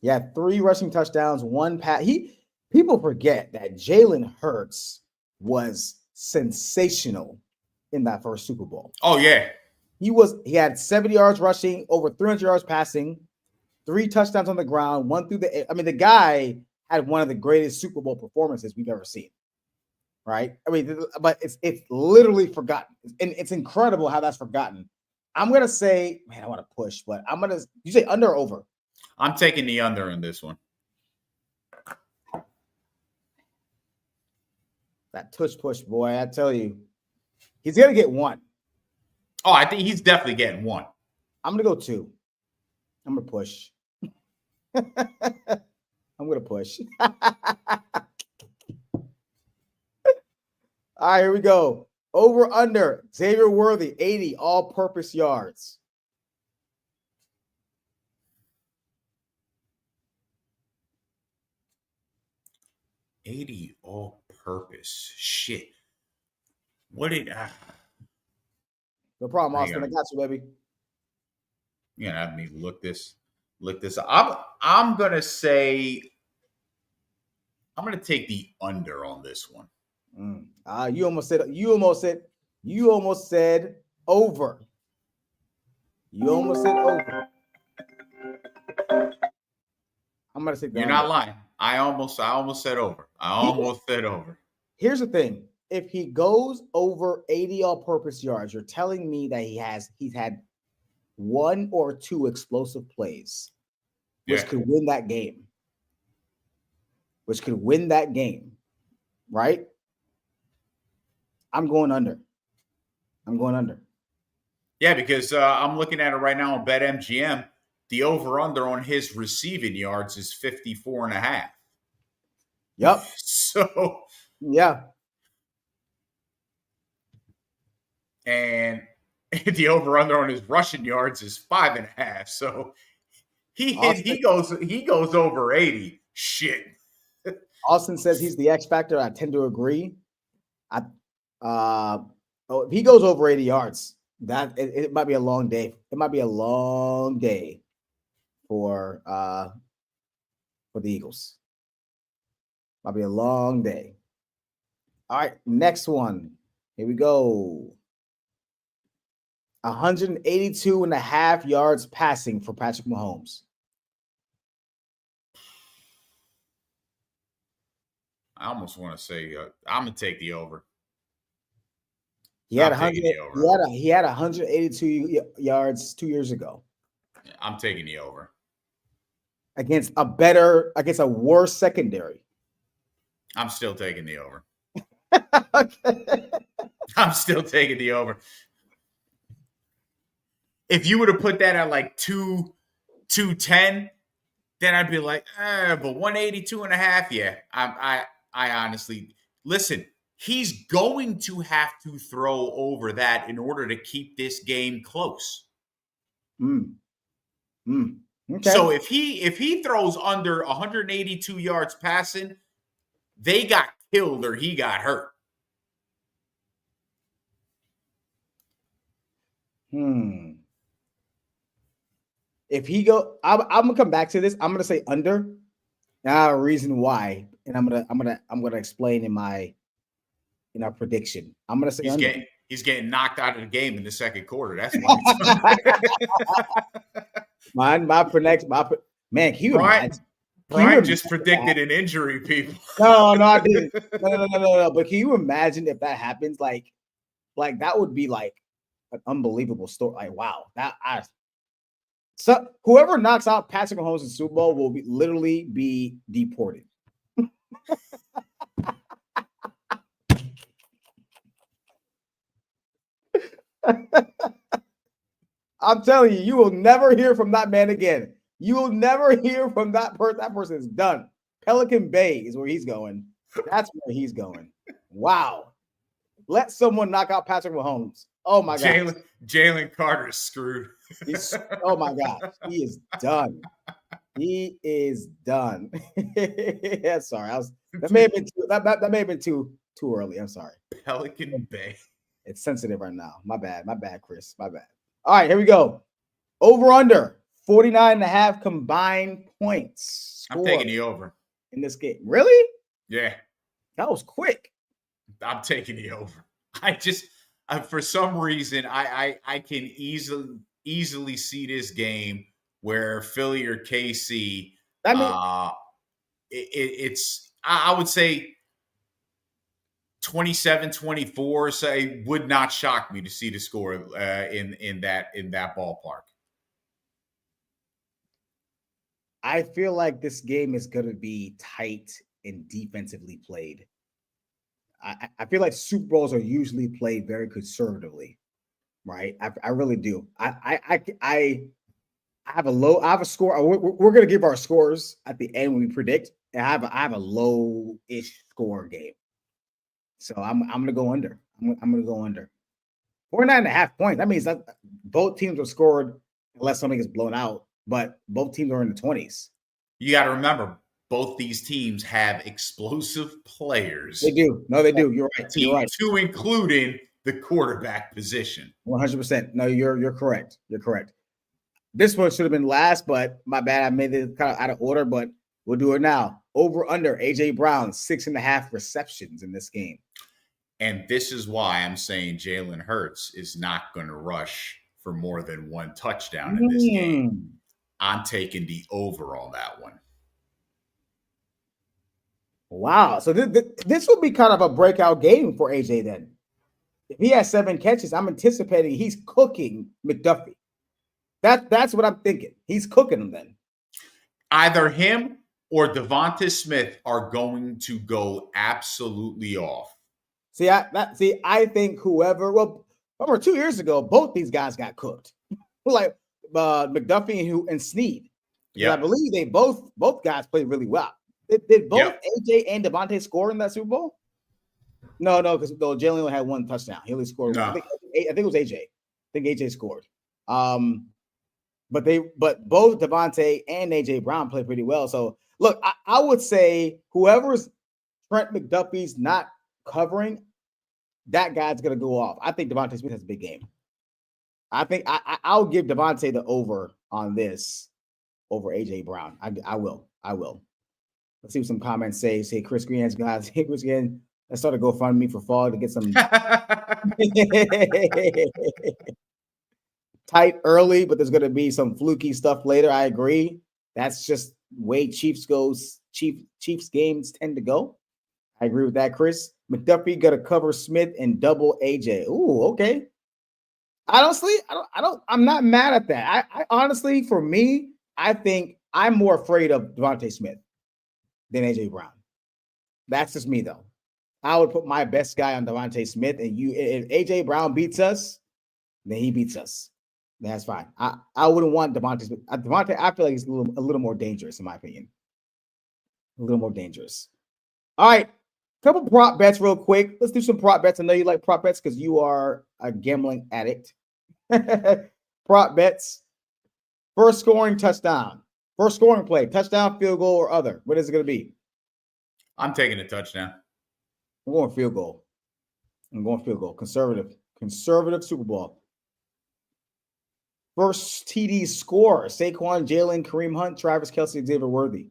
He had 3 rushing touchdowns, 1 pass. People forget that Jalen Hurts was sensational in that first Super Bowl. Oh yeah. He had 70 yards rushing, over 300 yards passing, 3 touchdowns on the ground, 1 through the air. I mean, the guy had one of the greatest Super Bowl performances we've ever seen. Right? I mean, but it's literally forgotten. And it's incredible how that's forgotten. I'm going to say, man, I want to push, but you say under or over? I'm taking the under in this one. That tush push, boy, I tell you. He's going to get 1. Oh, I think he's definitely getting 1. I'm going to go 2. I'm going to push. I'm going to push. All right, here we go. Over under Xavier Worthy, 80 all-purpose yards. $80 all-purpose. Shit. What did? No problem, Austin. I got you, baby. You're gonna have me look this up. I'm gonna say I'm gonna take the under on this one. You almost said You almost said over. You almost said over. I'm gonna say the You're under. not lying. I almost said over. I almost said over. Here's the thing: if he goes over 80 all-purpose yards, you're telling me that he's had one or two explosive plays, which could win that game. Which could win that game, right? I'm going under. Yeah, because I'm looking at it right now on BetMGM. The over-under on his receiving yards is 54.5. Yep. So yeah. And the over-under on his rushing yards is 5.5. So he goes over 80. Shit. Austin says he's the X factor. I tend to agree. If he goes over 80 yards, that it might be a long day. It might be a long day for the Eagles. Might be a long day. All right, next one. Here we go. 182.5 yards passing for Patrick Mahomes. I almost want to say I'm gonna take the over. He had 182 yards 2 years ago. I'm taking the over against a worse secondary. I'm still taking the over. Okay. I'm still taking the over. If you would have put that at like 210, then I'd be like, but 182.5, yeah. I honestly listen. He's going to have to throw over that in order to keep this game close. Okay. So if he throws under 182 yards passing, they got killed or he got hurt. If he go, I'm gonna come back to this. I'm gonna say under. Now, a reason why, and I'm gonna explain in our prediction. I'm gonna say he's getting knocked out of the game in the second quarter. That's why. Man, can you imagine? Brian just predicted an injury, people. No, I didn't. No. But can you imagine if that happens? Like that would be like an unbelievable story. Like, wow, so whoever knocks out Patrick Mahomes in Super Bowl will literally be deported. I'm telling you, you will never hear from that man again. You will never hear from that person. That person is done. Pelican Bay is where he's going. That's where he's going. Wow. Let someone knock out Patrick Mahomes. Oh my God. Jalen Carter is screwed. Oh my gosh. He is done. He is done. Yeah, sorry. That may have been too early. I'm sorry. Pelican Bay. It's sensitive right now. My bad, Chris. My bad. All right, here we go. Over under 49.5 combined points. I'm taking the over in this game. Really? Yeah. That was quick. I'm taking the over. For some reason, I can easily see this game where Philly or KC. I would say 27-24. Say would not shock me to see the score in that ballpark. I feel like this game is going to be tight and defensively played. I feel like Super Bowls are usually played very conservatively, right? I really do. I have a score. We're going to give our scores at the end when we predict. And I have a low-ish score game, so I'm going to go under. I'm going to go under 49.5 points. That means that both teams are scored unless something gets blown out. But both teams are in the 20s. You got to remember, both these teams have explosive players. They do. No, they do. You're right. You're right. To including the quarterback position. 100%. No, you're correct. You're correct. This one should have been last, but my bad. I made it kind of out of order, but we'll do it now. Over under AJ Brown 6.5 receptions in this game. And this is why I'm saying Jalen Hurts is not going to rush for more than one touchdown in this game. I'm taking the over on that one. Wow. So this will be kind of a breakout game for AJ then. If he has 7 catches, I'm anticipating he's cooking McDuffie. That's what I'm thinking. He's cooking him then. Either him or Devonta Smith are going to go absolutely off. I think whoever. Well, remember 2 years ago, both these guys got cooked. Like McDuffie and Snead. Yeah, I believe they both guys played really well. Did both AJ and Devontae score in that Super Bowl? No, because Jalen only had 1 touchdown. He only scored one. I think it was AJ. I think AJ scored. But both Devontae and AJ Brown played pretty well. So look, I would say whoever's Trent McDuffie's not covering, that guy's gonna go off. I think Devontae Smith has a big game. I think I'll give Devontae the over on this over AJ Brown. I will. Let's see what some comments say. Say Chris Green's guys. Hey, Chris Green, let's start a GoFundMe for Fall to get some tight early, but there's gonna be some fluky stuff later. I agree. That's just way Chiefs games tend to go. I agree with that, Chris. McDuffie got to cover Smith and double AJ. Ooh, okay. Honestly, I'm not mad at that. I honestly, for me, I think I'm more afraid of Devontae Smith than AJ Brown. That's just me, though. I would put my best guy on Devontae Smith, and if AJ Brown beats us, then he beats us. That's fine. I wouldn't want Devontae Smith. Devontae, I feel like he's a little more dangerous, in my opinion. A little more dangerous. All right. Couple prop bets real quick. Let's do some prop bets. I know you like prop bets because you are a gambling addict. Prop bets. First scoring touchdown. First scoring play. Touchdown, field goal, or other. What is it going to be? I'm taking a touchdown. I'm going field goal. Conservative Super Bowl. First TD score. Saquon, Jalen, Kareem Hunt, Travis Kelce, Xavier Worthy.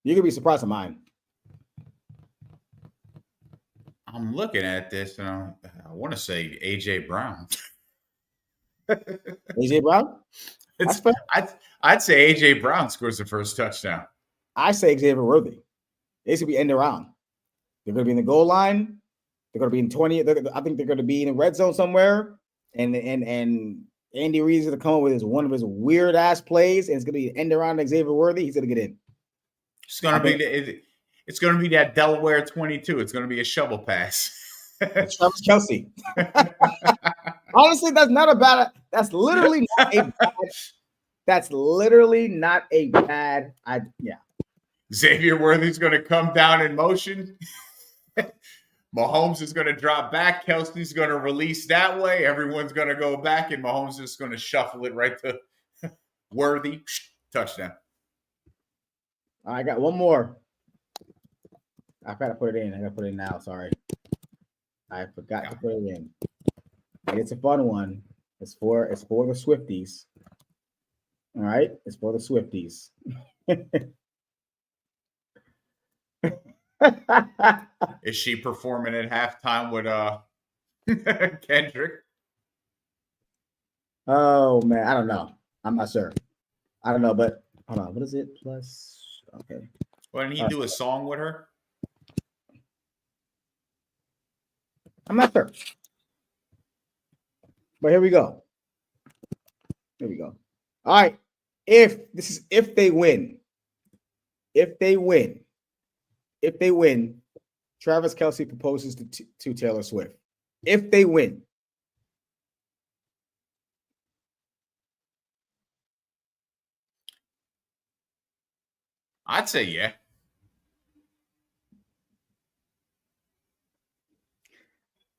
You're gonna be surprised at mine. I'm looking at this and I want to say AJ Brown. AJ Brown? That's fair. I'd say AJ Brown scores the first touchdown. I say Xavier Worthy. It's gonna be end around. They're gonna be in the goal line. They're gonna be in 20. I think they're gonna be in the red zone somewhere. And Andy Reid's gonna come up with one of his weird ass plays, and it's gonna be an end around Xavier Worthy. He's gonna get in. It's gonna be that Delaware 22. It's gonna be a shovel pass. Travis Kelce. Honestly, that's not a bad. That's literally not a bad. That's literally not a bad. Yeah. Xavier Worthy's gonna come down in motion. Mahomes is going to drop back. Kelsey's going to release that way. Everyone's going to go back, and Mahomes is going to shuffle it right to Worthy. Touchdown. I got one more. I got to put it in. I got to put it in now. Sorry. I forgot to put it in. It's a fun one. It's for the Swifties. All right? It's for the Swifties. Is she performing at halftime with Kendrick? Oh man, I don't know. I'm not sure. I don't know, but hold on. What is it? Plus, okay. Why didn't he do a song with her? I'm not sure. But here we go. All right. If they win, Travis Kelce proposes to Taylor Swift. If they win. I'd say yeah.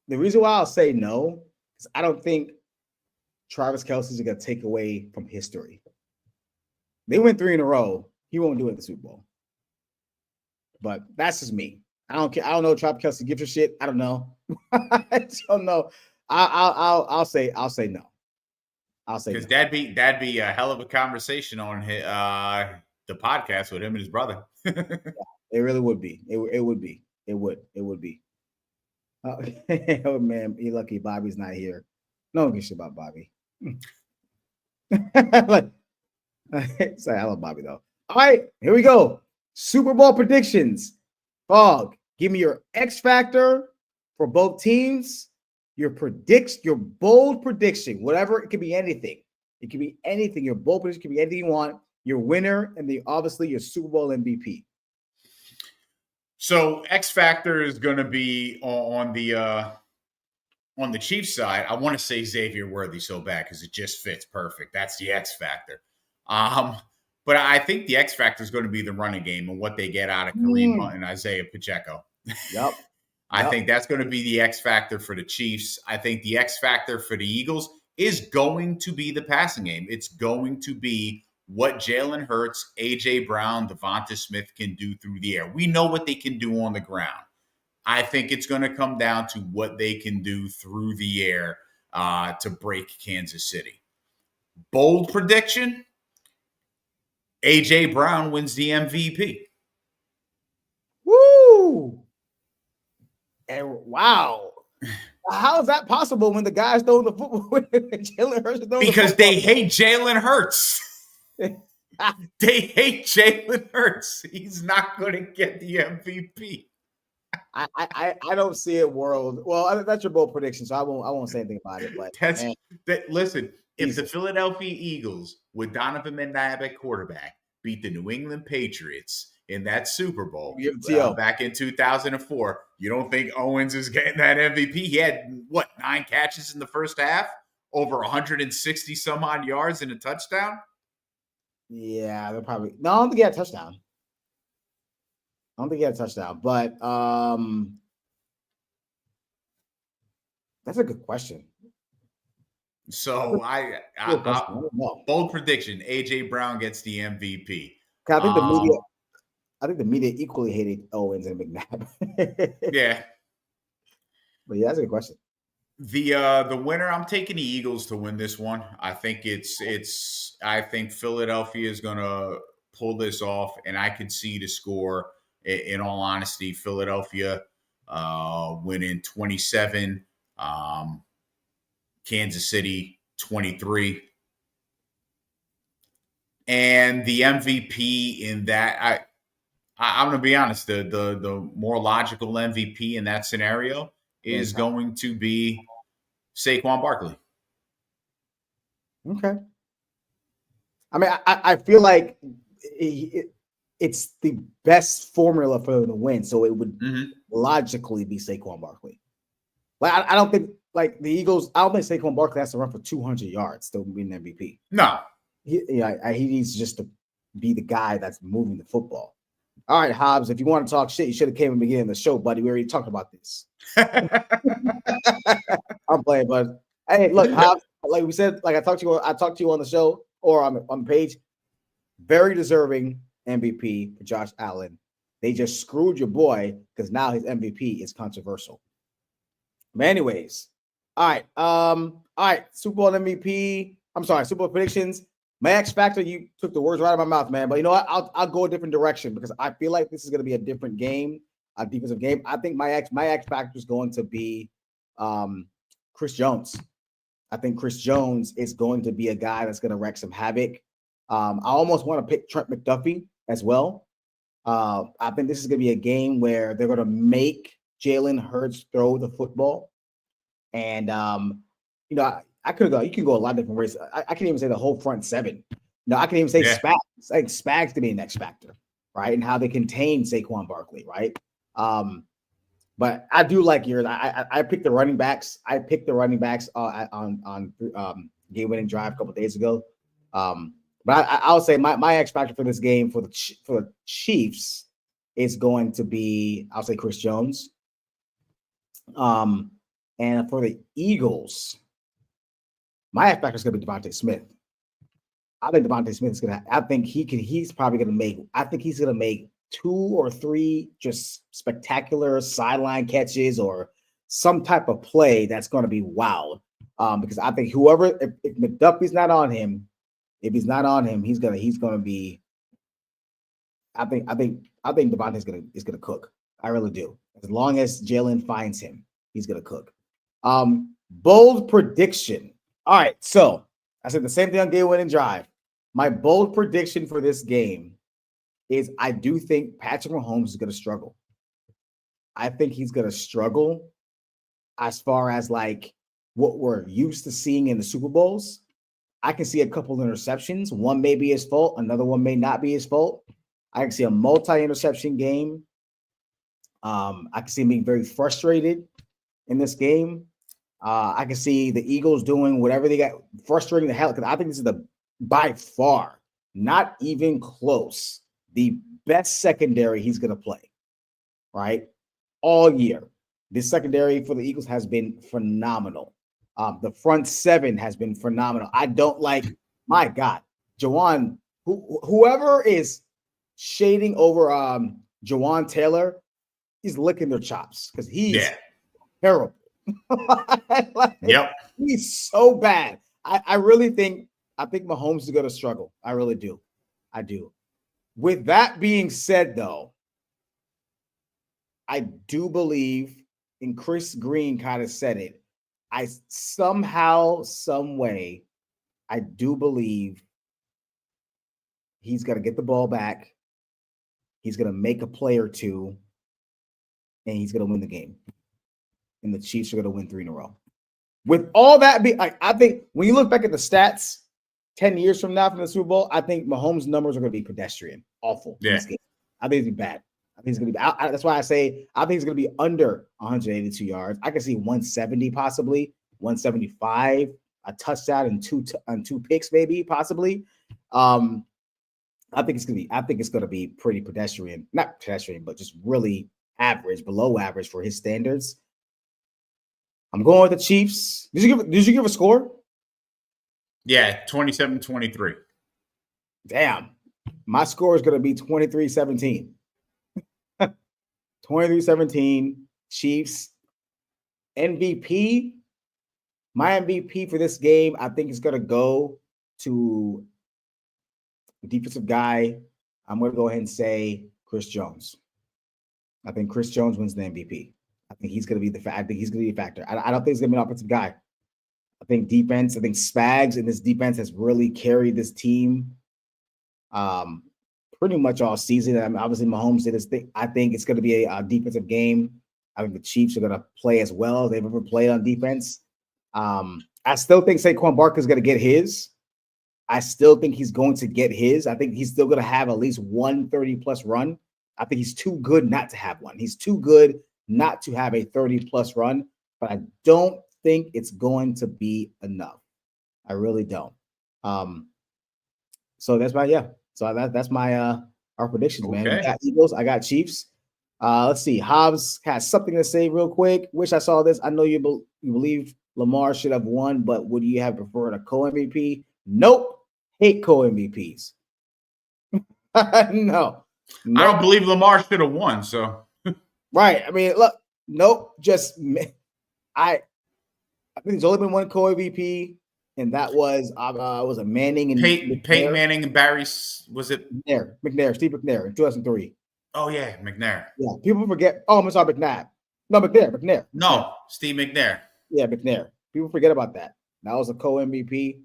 The reason why I'll say no is I don't think Travis Kelce is going to take away from history. They win 3 in a row. He won't do it in the Super Bowl. But that's just me. I don't care. I don't know. Travis Kelce gives a shit. I don't know. I don't know. I'll say no. I'll say because that'd be a hell of a conversation on the podcast with him and his brother. It really would be. It would be. It would be. Oh man, you lucky Bobby's not here. No one gives a shit about Bobby. Say I love Bobby though. All right, here we go. Super Bowl predictions. Fog, give me your X factor for both teams. Your bold prediction, whatever, it could be anything. It could be anything. Your bold prediction could be anything you want. Your winner, and obviously your Super Bowl MVP. So X factor is going to be on the Chiefs side. I want to say Xavier Worthy so bad because it just fits perfect. That's the X factor. But I think the X factor is going to be the running game and what they get out of Kareem Hunt and Isaiah Pacheco. Yep. I think that's going to be the X factor for the Chiefs. I think the X factor for the Eagles is going to be the passing game. It's going to be what Jalen Hurts, A.J. Brown, Devonta Smith can do through the air. We know what they can do on the ground. I think it's going to come down to what they can do through the air to break Kansas City. Bold prediction, A.J. Brown wins the MVP. Woo! And wow. How is that possible when the guy's throwing the football? Jalen Hurts because they hate Jalen Hurts. They hate Jalen Hurts. He's not going to get the MVP. I don't see a world. Well, that's your bold prediction, so I won't say anything about it. But listen, if the Philadelphia Eagles with Donovan McNabb at quarterback beat the New England Patriots in that Super Bowl back in 2004, you don't think Owens is getting that MVP? He had 9 catches in the first half, over 160 some odd yards and a touchdown. Yeah, they're probably no. I don't think he had a touchdown. But that's a good question. So I bold prediction: A.J. Brown gets the MVP. I think the media equally hated Owens and McNabb. Yeah, but yeah, that's a good question. The winner, I'm taking the Eagles to win this one. I think I think Philadelphia is going to pull this off, and I can see the score. In all honesty, Philadelphia winning 27, Kansas City 23. And the MVP in that, I'm going to be honest, the more logical MVP in that scenario is going to be Saquon Barkley. Okay. I mean, I feel like it's the best formula for them to win, so it would logically be Saquon Barkley. Like I don't think like the Eagles. I don't think Saquon Barkley has to run for 200 yards to win an MVP. No, he needs just to be the guy that's moving the football. All right, Hobbs, if you want to talk shit, you should have came in the beginning of the show, buddy. We already talked about this. I'm playing, bud. Hey, look, Hobbs, like we said, like I talked to you on the show or on the page. Very deserving MVP for Josh Allen. They just screwed your boy because now his MVP is controversial. But anyways, all right. Super Bowl MVP. I'm sorry, Super Bowl predictions. My X factor, you took the words right out of my mouth, man. But you know what? I'll go a different direction because I feel like this is going to be a different game, a defensive game. I think my X factor is going to be Chris Jones. I think Chris Jones is going to be a guy that's going to wreak some havoc. I almost want to pick Trent McDuffie as well. I think this is going to be a game where they're going to make Jalen Hurts throw the football. And, I could go. You can go a lot of different ways. I can even say the whole front seven. No, I can even say Spags. Like Spags to be an X factor, right? And how they contain Saquon Barkley, right? But I do like yours. I picked the running backs. I picked the running backs on game-winning drive a couple of days ago. But I'll say my X factor for this game for the Chiefs is going to be, I'll say Chris Jones. And for the Eagles, my X factor is going to be Devonta Smith. I think Devonta Smith is going to. I think he's probably going to make. I think he's going to make 2 or 3 just spectacular sideline catches or some type of play that's going to be wild. Because I think whoever, if McDuffie's not on him, if he's not on him, he's gonna be. I think Devontae is gonna cook. I really do. As long as Jalen finds him, he's gonna cook. Bold prediction. All right, so I said the same thing on game winning drive. My bold prediction for this game is I do think Patrick Mahomes is gonna struggle. I think he's gonna struggle as far as like what we're used to seeing in the Super Bowls. I can see a couple of interceptions. One may be his fault, another one may not be his fault. I can see a multi-interception game. I can see him being very frustrated in this game. I can see the Eagles doing whatever they got, frustrating the hell, because I think this is by far, not even close, the best secondary he's going to play, right? All year. This secondary for the Eagles has been phenomenal. The front seven has been phenomenal. I don't like, my God, Jawan, whoever is shading over Jawan Taylor, he's licking their chops because he's terrible. Yep. He's so bad. I really think Mahomes is going to struggle. I really do. I do. With that being said, though, I do believe, and Chris Green kind of said it, I somehow, some way, I do believe he's going to get the ball back. He's going to make a play or two, and he's going to win the game. And the Chiefs are going to win 3 in a row. With all that being, I think when you look back at the stats 10 years from now from the Super Bowl, I think Mahomes' numbers are going to be pedestrian, awful. Yeah. I think it's bad. I think it's going to be. That's why I say I think it's going to be under 182 yards. I can see 170 possibly, 175, a touchdown and two picks maybe possibly. I think it's going to be pretty pedestrian, not pedestrian, but just really average, below average for his standards. I'm going with the Chiefs. Did you give a score? Yeah, 27-23. Damn. My score is going to be 23-17. 23-17. Chiefs. MVP. My MVP for this game, I think is going to go to the defensive guy. I'm going to go ahead and say Chris Jones. I think Chris Jones wins the MVP. I think he's going to be a factor. I don't think he's going to be an offensive guy. I think defense. I think Spags and this defense has really carried this team pretty much all season. I mean, obviously, Mahomes did his thing. I think it's going to be a defensive game. I think the Chiefs are going to play as well as they've ever played on defense. I still think Saquon Barkley is going to get his. I still think he's going to get his. I think he's still going to have at least 130-plus run. I think he's too good not to have one. He's too good not to have a 30-plus run, but I don't think it's going to be enough. I really don't. So that's that's my our predictions, man. Okay. We got Eagles, I got Chiefs. Let's see. Hobbs has something to say real quick. Wish I saw this. I know you believe Lamar should have won, but would you have preferred a co-MVP? Nope. Hate co-MVPs. No. I don't believe Lamar should have won, so. Right. I mean, look, nope. I think there's only been one co-MVP, and that was a Manning and Peyton Manning and Barry, was it? McNair, Steve McNair in 2003. Oh, yeah, McNair. Yeah, people forget. Oh, I'm sorry, McNabb. No, McNair. No, Steve McNair. Yeah, McNair. People forget about that. That was a co-MVP.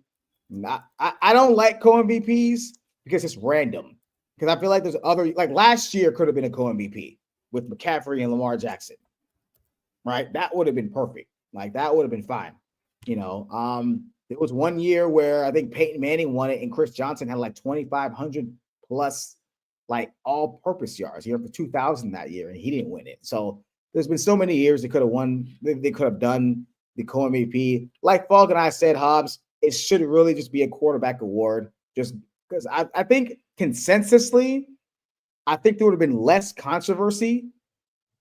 I don't like co-MVPs because it's random. Because I feel like there's other, like last year could have been a co-MVP with McCaffrey and Lamar Jackson. Right? That would have been perfect. Like that would have been fine. You know, there was one year where I think Peyton Manning won it and Chris Johnson had like 2,500 plus like all-purpose yards. He had for 2,000 that year and he didn't win it. So there's been so many years they could have won. They could have done the co-MVP. Like Fogg and I said, Hobbs, it should really just be a quarterback award. Just because I think consensusly, I think there would have been less controversy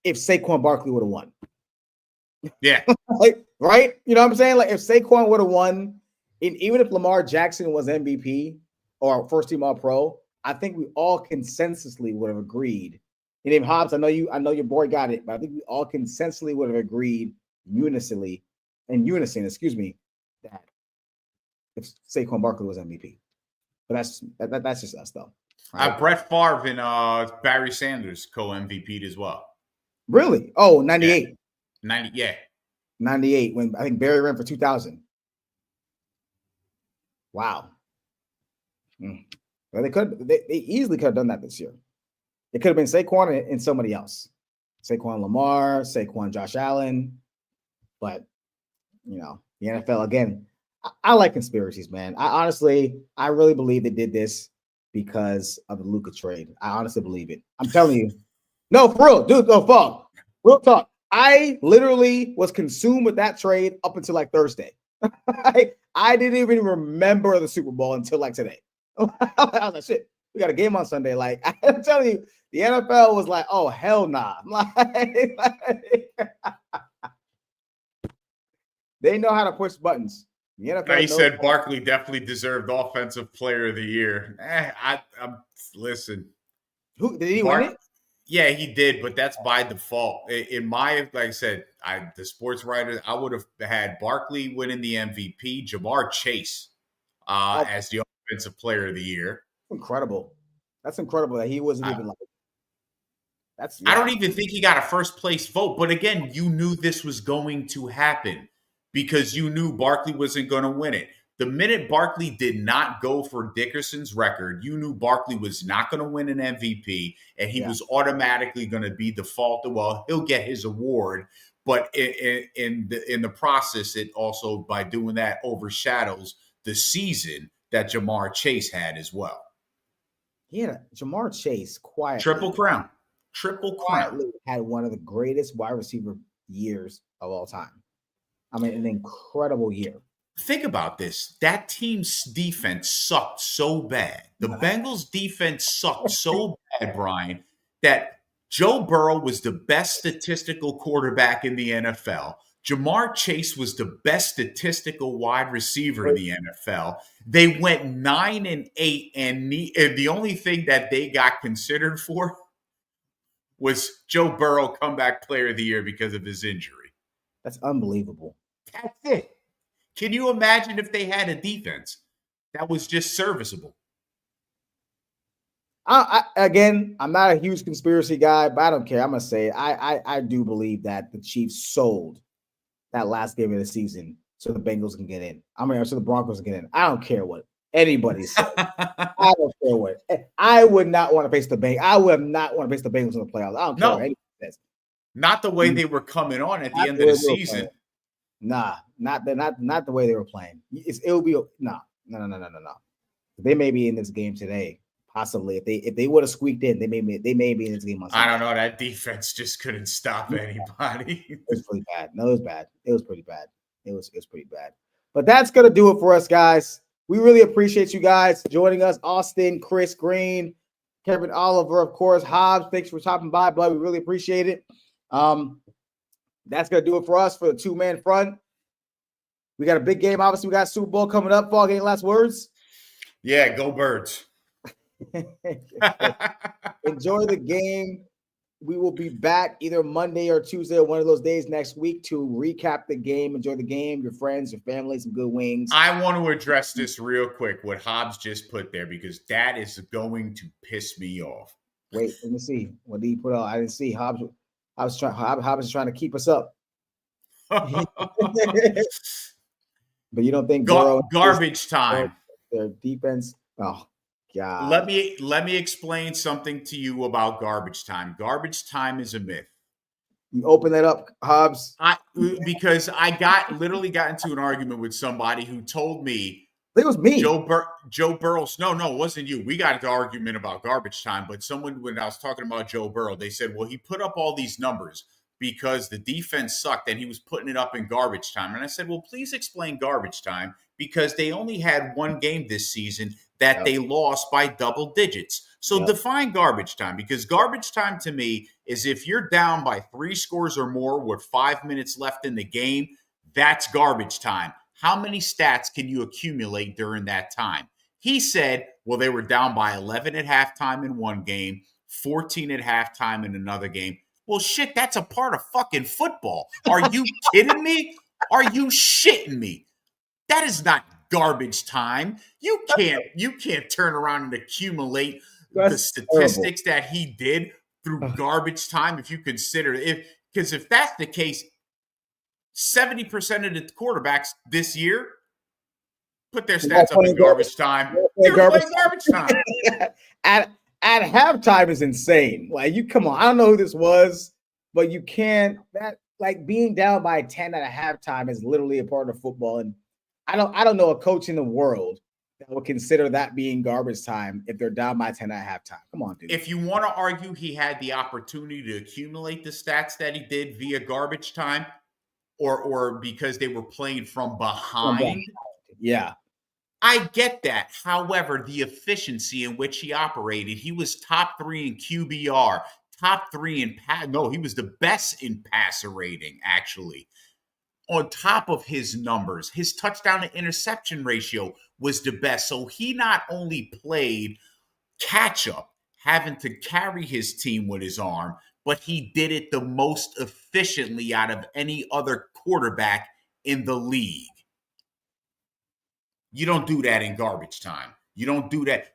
if Saquon Barkley would have won. Yeah. Like, right? You know what I'm saying? Like if Saquon would have won, and even if Lamar Jackson was MVP or first team all pro, I think we all consensusly would have agreed. And if Hobbs, I know your boy got it, but I think we all consensusly would have agreed in unison, that if Saquon Barkley was MVP. But that's just us, though. Right? Brett Favre and Barry Sanders co-MVP'd as well. Really? Oh, 98. Yeah. 90, yeah. 98, when I think Barry ran for 2,000. Wow. Well, they easily could have done that this year. It could have been Saquon and somebody else. Saquon Lamar, Saquon Josh Allen. But, the NFL, again, I like conspiracies, man. I really believe they did this because of the Luka trade. I honestly believe it. I'm telling you. No, for real, dude, no fuck. Real talk. I literally was consumed with that trade up until like Thursday. I didn't even remember the Super Bowl until like today. I was like, shit, we got a game on Sunday. Like, I'm telling you, the NFL was like, oh, hell nah. They know how to push buttons. The NFL said Barkley definitely deserved Offensive Player of the Year. Listen. Who did he win it? Yeah, he did, but that's by default. In my, like I said, the sports writer, I would have had Barkley winning the MVP, Jamar Chase as the Offensive Player of the Year. Incredible. That's incredible that he wasn't even like. I don't even think he got a first place vote. But again, you knew this was going to happen because you knew Barkley wasn't going to win it. The minute Barkley did not go for Dickerson's record, you knew Barkley was not going to win an MVP, and he was automatically going to be defaulted. Well, he'll get his award, but in the process, it also, by doing that, overshadows the season that Jamar Chase had as well. Yeah, Jamar Chase quietly. Triple crown. Had one of the greatest wide receiver years of all time. I mean, an incredible year. Think about this. That team's defense sucked so bad. The Bengals' defense sucked so bad, Brian, that Joe Burrow was the best statistical quarterback in the NFL. Jamar Chase was the best statistical wide receiver in the NFL. They went 9-8, and the only thing that they got considered for was Joe Burrow comeback player of the year because of his injury. That's unbelievable. That's it. Can you imagine if they had a defense that was just serviceable? Again, I'm not a huge conspiracy guy, but I don't care. I'm going to say it. I do believe that the Chiefs sold that last game of the season so the Bengals can get in. So the Broncos can get in. I don't care what anybody says. I don't care what. I would not want to face the Bengals. I would not want to face the Bengals in the playoffs. I don't care what anybody says. Not the way they were coming on at the end of the season. Nah, not the way they were playing. It'll be no. They may be in this game today, possibly. If they would have squeaked in, they may be in this game on Sunday. I don't know. That defense just couldn't stop anybody. It was pretty bad. No, it was bad. It was pretty bad. It was pretty bad. But that's gonna do it for us, guys. We really appreciate you guys joining us. Austin, Chris Green, Kevin Oliver, of course, Hobbs. Thanks for stopping by, bud. We really appreciate it. That's going to do it for us for the two-man front. We got a big game. Obviously, we got Super Bowl coming up. Fall, any last words? Yeah, go Birds. Enjoy the game. We will be back either Monday or Tuesday or one of those days next week to recap the game. Enjoy the game, your friends, your family, some good wings. I want to address this real quick, what Hobbs just put there, because that is going to piss me off. Wait, let me see. What did he put out? I didn't see. Hobbs is trying to keep us up. But you don't think garbage time? Their defense. Oh God. Let me explain something to you about garbage time. Garbage time is a myth. You open that up, Hobbs. Because I literally got into an argument with somebody who told me it was me. Joe Burrow. No, it wasn't you. We got into an argument about garbage time, but when I was talking about Joe Burrow, they said, well, he put up all these numbers because the defense sucked and he was putting it up in garbage time. And I said, well, please explain garbage time, because they only had one game this season that they lost by double digits. So define garbage time, because garbage time to me is if you're down by 3 scores or more with 5 minutes left in the game, that's garbage time. How many stats can you accumulate during that time? He said, well, they were down by 11 at halftime in one game, 14 at halftime in another game. Well, shit, that's a part of fucking football. Are you kidding me? Are you shitting me? That is not garbage time. You can't turn around and accumulate the That's statistics that he did through garbage time if you consider because if that's the case, 70% of the quarterbacks this year put their stats up in garbage time. They were playing garbage time. at halftime is insane. Like, you come on. I don't know who this was, but you can't being down by 10 at a halftime is literally a part of football. And I don't know a coach in the world that would consider that being garbage time if they're down by 10 at halftime. Come on, dude. If you want to argue he had the opportunity to accumulate the stats that he did via garbage time, or because they were playing from behind. Yeah. I get that. However, the efficiency in which he operated, he was top 3 in QBR, top 3 in he was the best in passer rating, actually. On top of his numbers, his touchdown to interception ratio was the best. So he not only played catch up, having to carry his team with his arm, but he did it the most efficiently out of any other quarterback in the league. You don't do that in garbage time. You don't do that.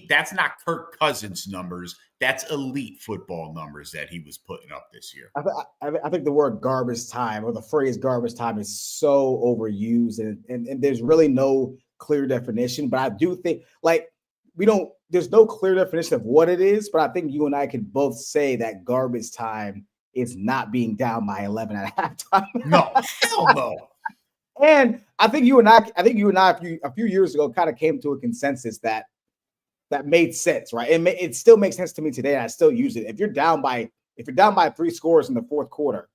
That's not Kirk Cousins numbers. That's elite football numbers that he was putting up this year. I think the word garbage time, or the phrase garbage time, is so overused, and there's really no clear definition. But I do think, there's no clear definition of what it is, but I think you and I can both say that garbage time is not being down by 11 at halftime. No, hell no. And I think you and I a few years ago kind of came to a consensus that made sense, right? It still makes sense to me today, and I still use it. If you're down by 3 scores in the fourth quarter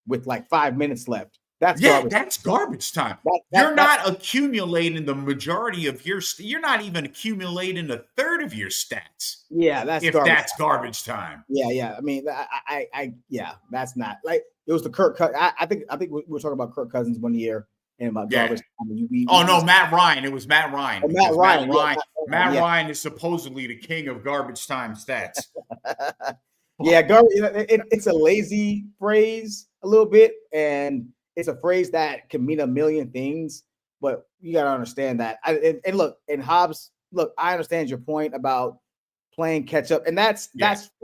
with 5 minutes left, that's garbage time. You're not accumulating the majority of you're not even accumulating a third of your stats. Yeah, that's garbage time. Yeah. I mean, that's not it was the Kirk. I think we were talking about Kirk Cousins one year and about garbage time. Matt Ryan. It was Matt Ryan. Matt Ryan is supposedly the king of garbage time stats. Yeah, garbage. It's a lazy phrase a little bit, and it's a phrase that can mean a million things. But you got to understand that. Hobbs, I understand your point about playing catch up, and that's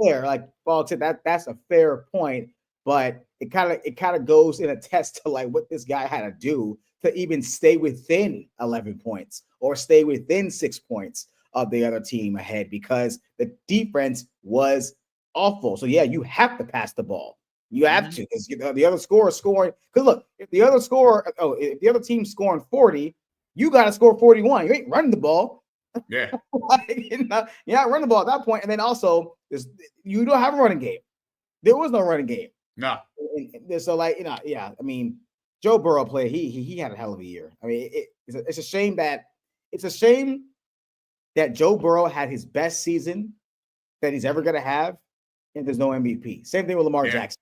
fair. Like Paul said, that's a fair point. But it kind of goes in a test to what this guy had to do to even stay within 11 points or stay within 6 points of the other team ahead, because the defense was awful. So yeah, you have to pass the ball. You have to, because the other scorer is scoring. Because look, if the other team's scoring 40, you got to score 41. You ain't running the ball. Yeah. You're not running the ball at that point. And then also, you don't have a running game. There was no running game. No. So I mean, Joe Burrow played. He had a hell of a year. I mean, it's a shame that Joe Burrow had his best season that he's ever going to have, and there's no MVP. Same thing with Lamar Jackson.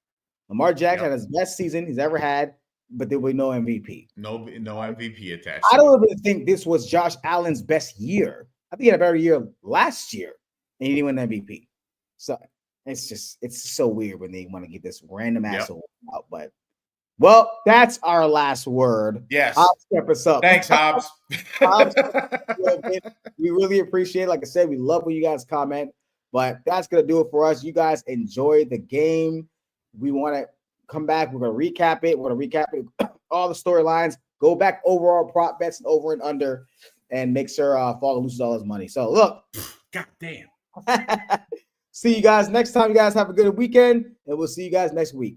Lamar Jackson had his best season he's ever had, but there was no MVP. No MVP attached. I don't even think this was Josh Allen's best year. I think he had a better year last year, and he didn't win MVP. So it's so weird when they want to get this random asshole out. But that's our last word. Yes. Hobbs, step us up. Thanks, Hobbs. We really appreciate it. Like I said, we love when you guys comment. But that's going to do it for us. You guys enjoy the game. We want to come back. We're going to recap it. We're going to recap it, all the storylines, go back over our prop bets and over and under, and make sure Fall loses all his money. So, look. God damn. See you guys next time. You guys have a good weekend, and we'll see you guys next week.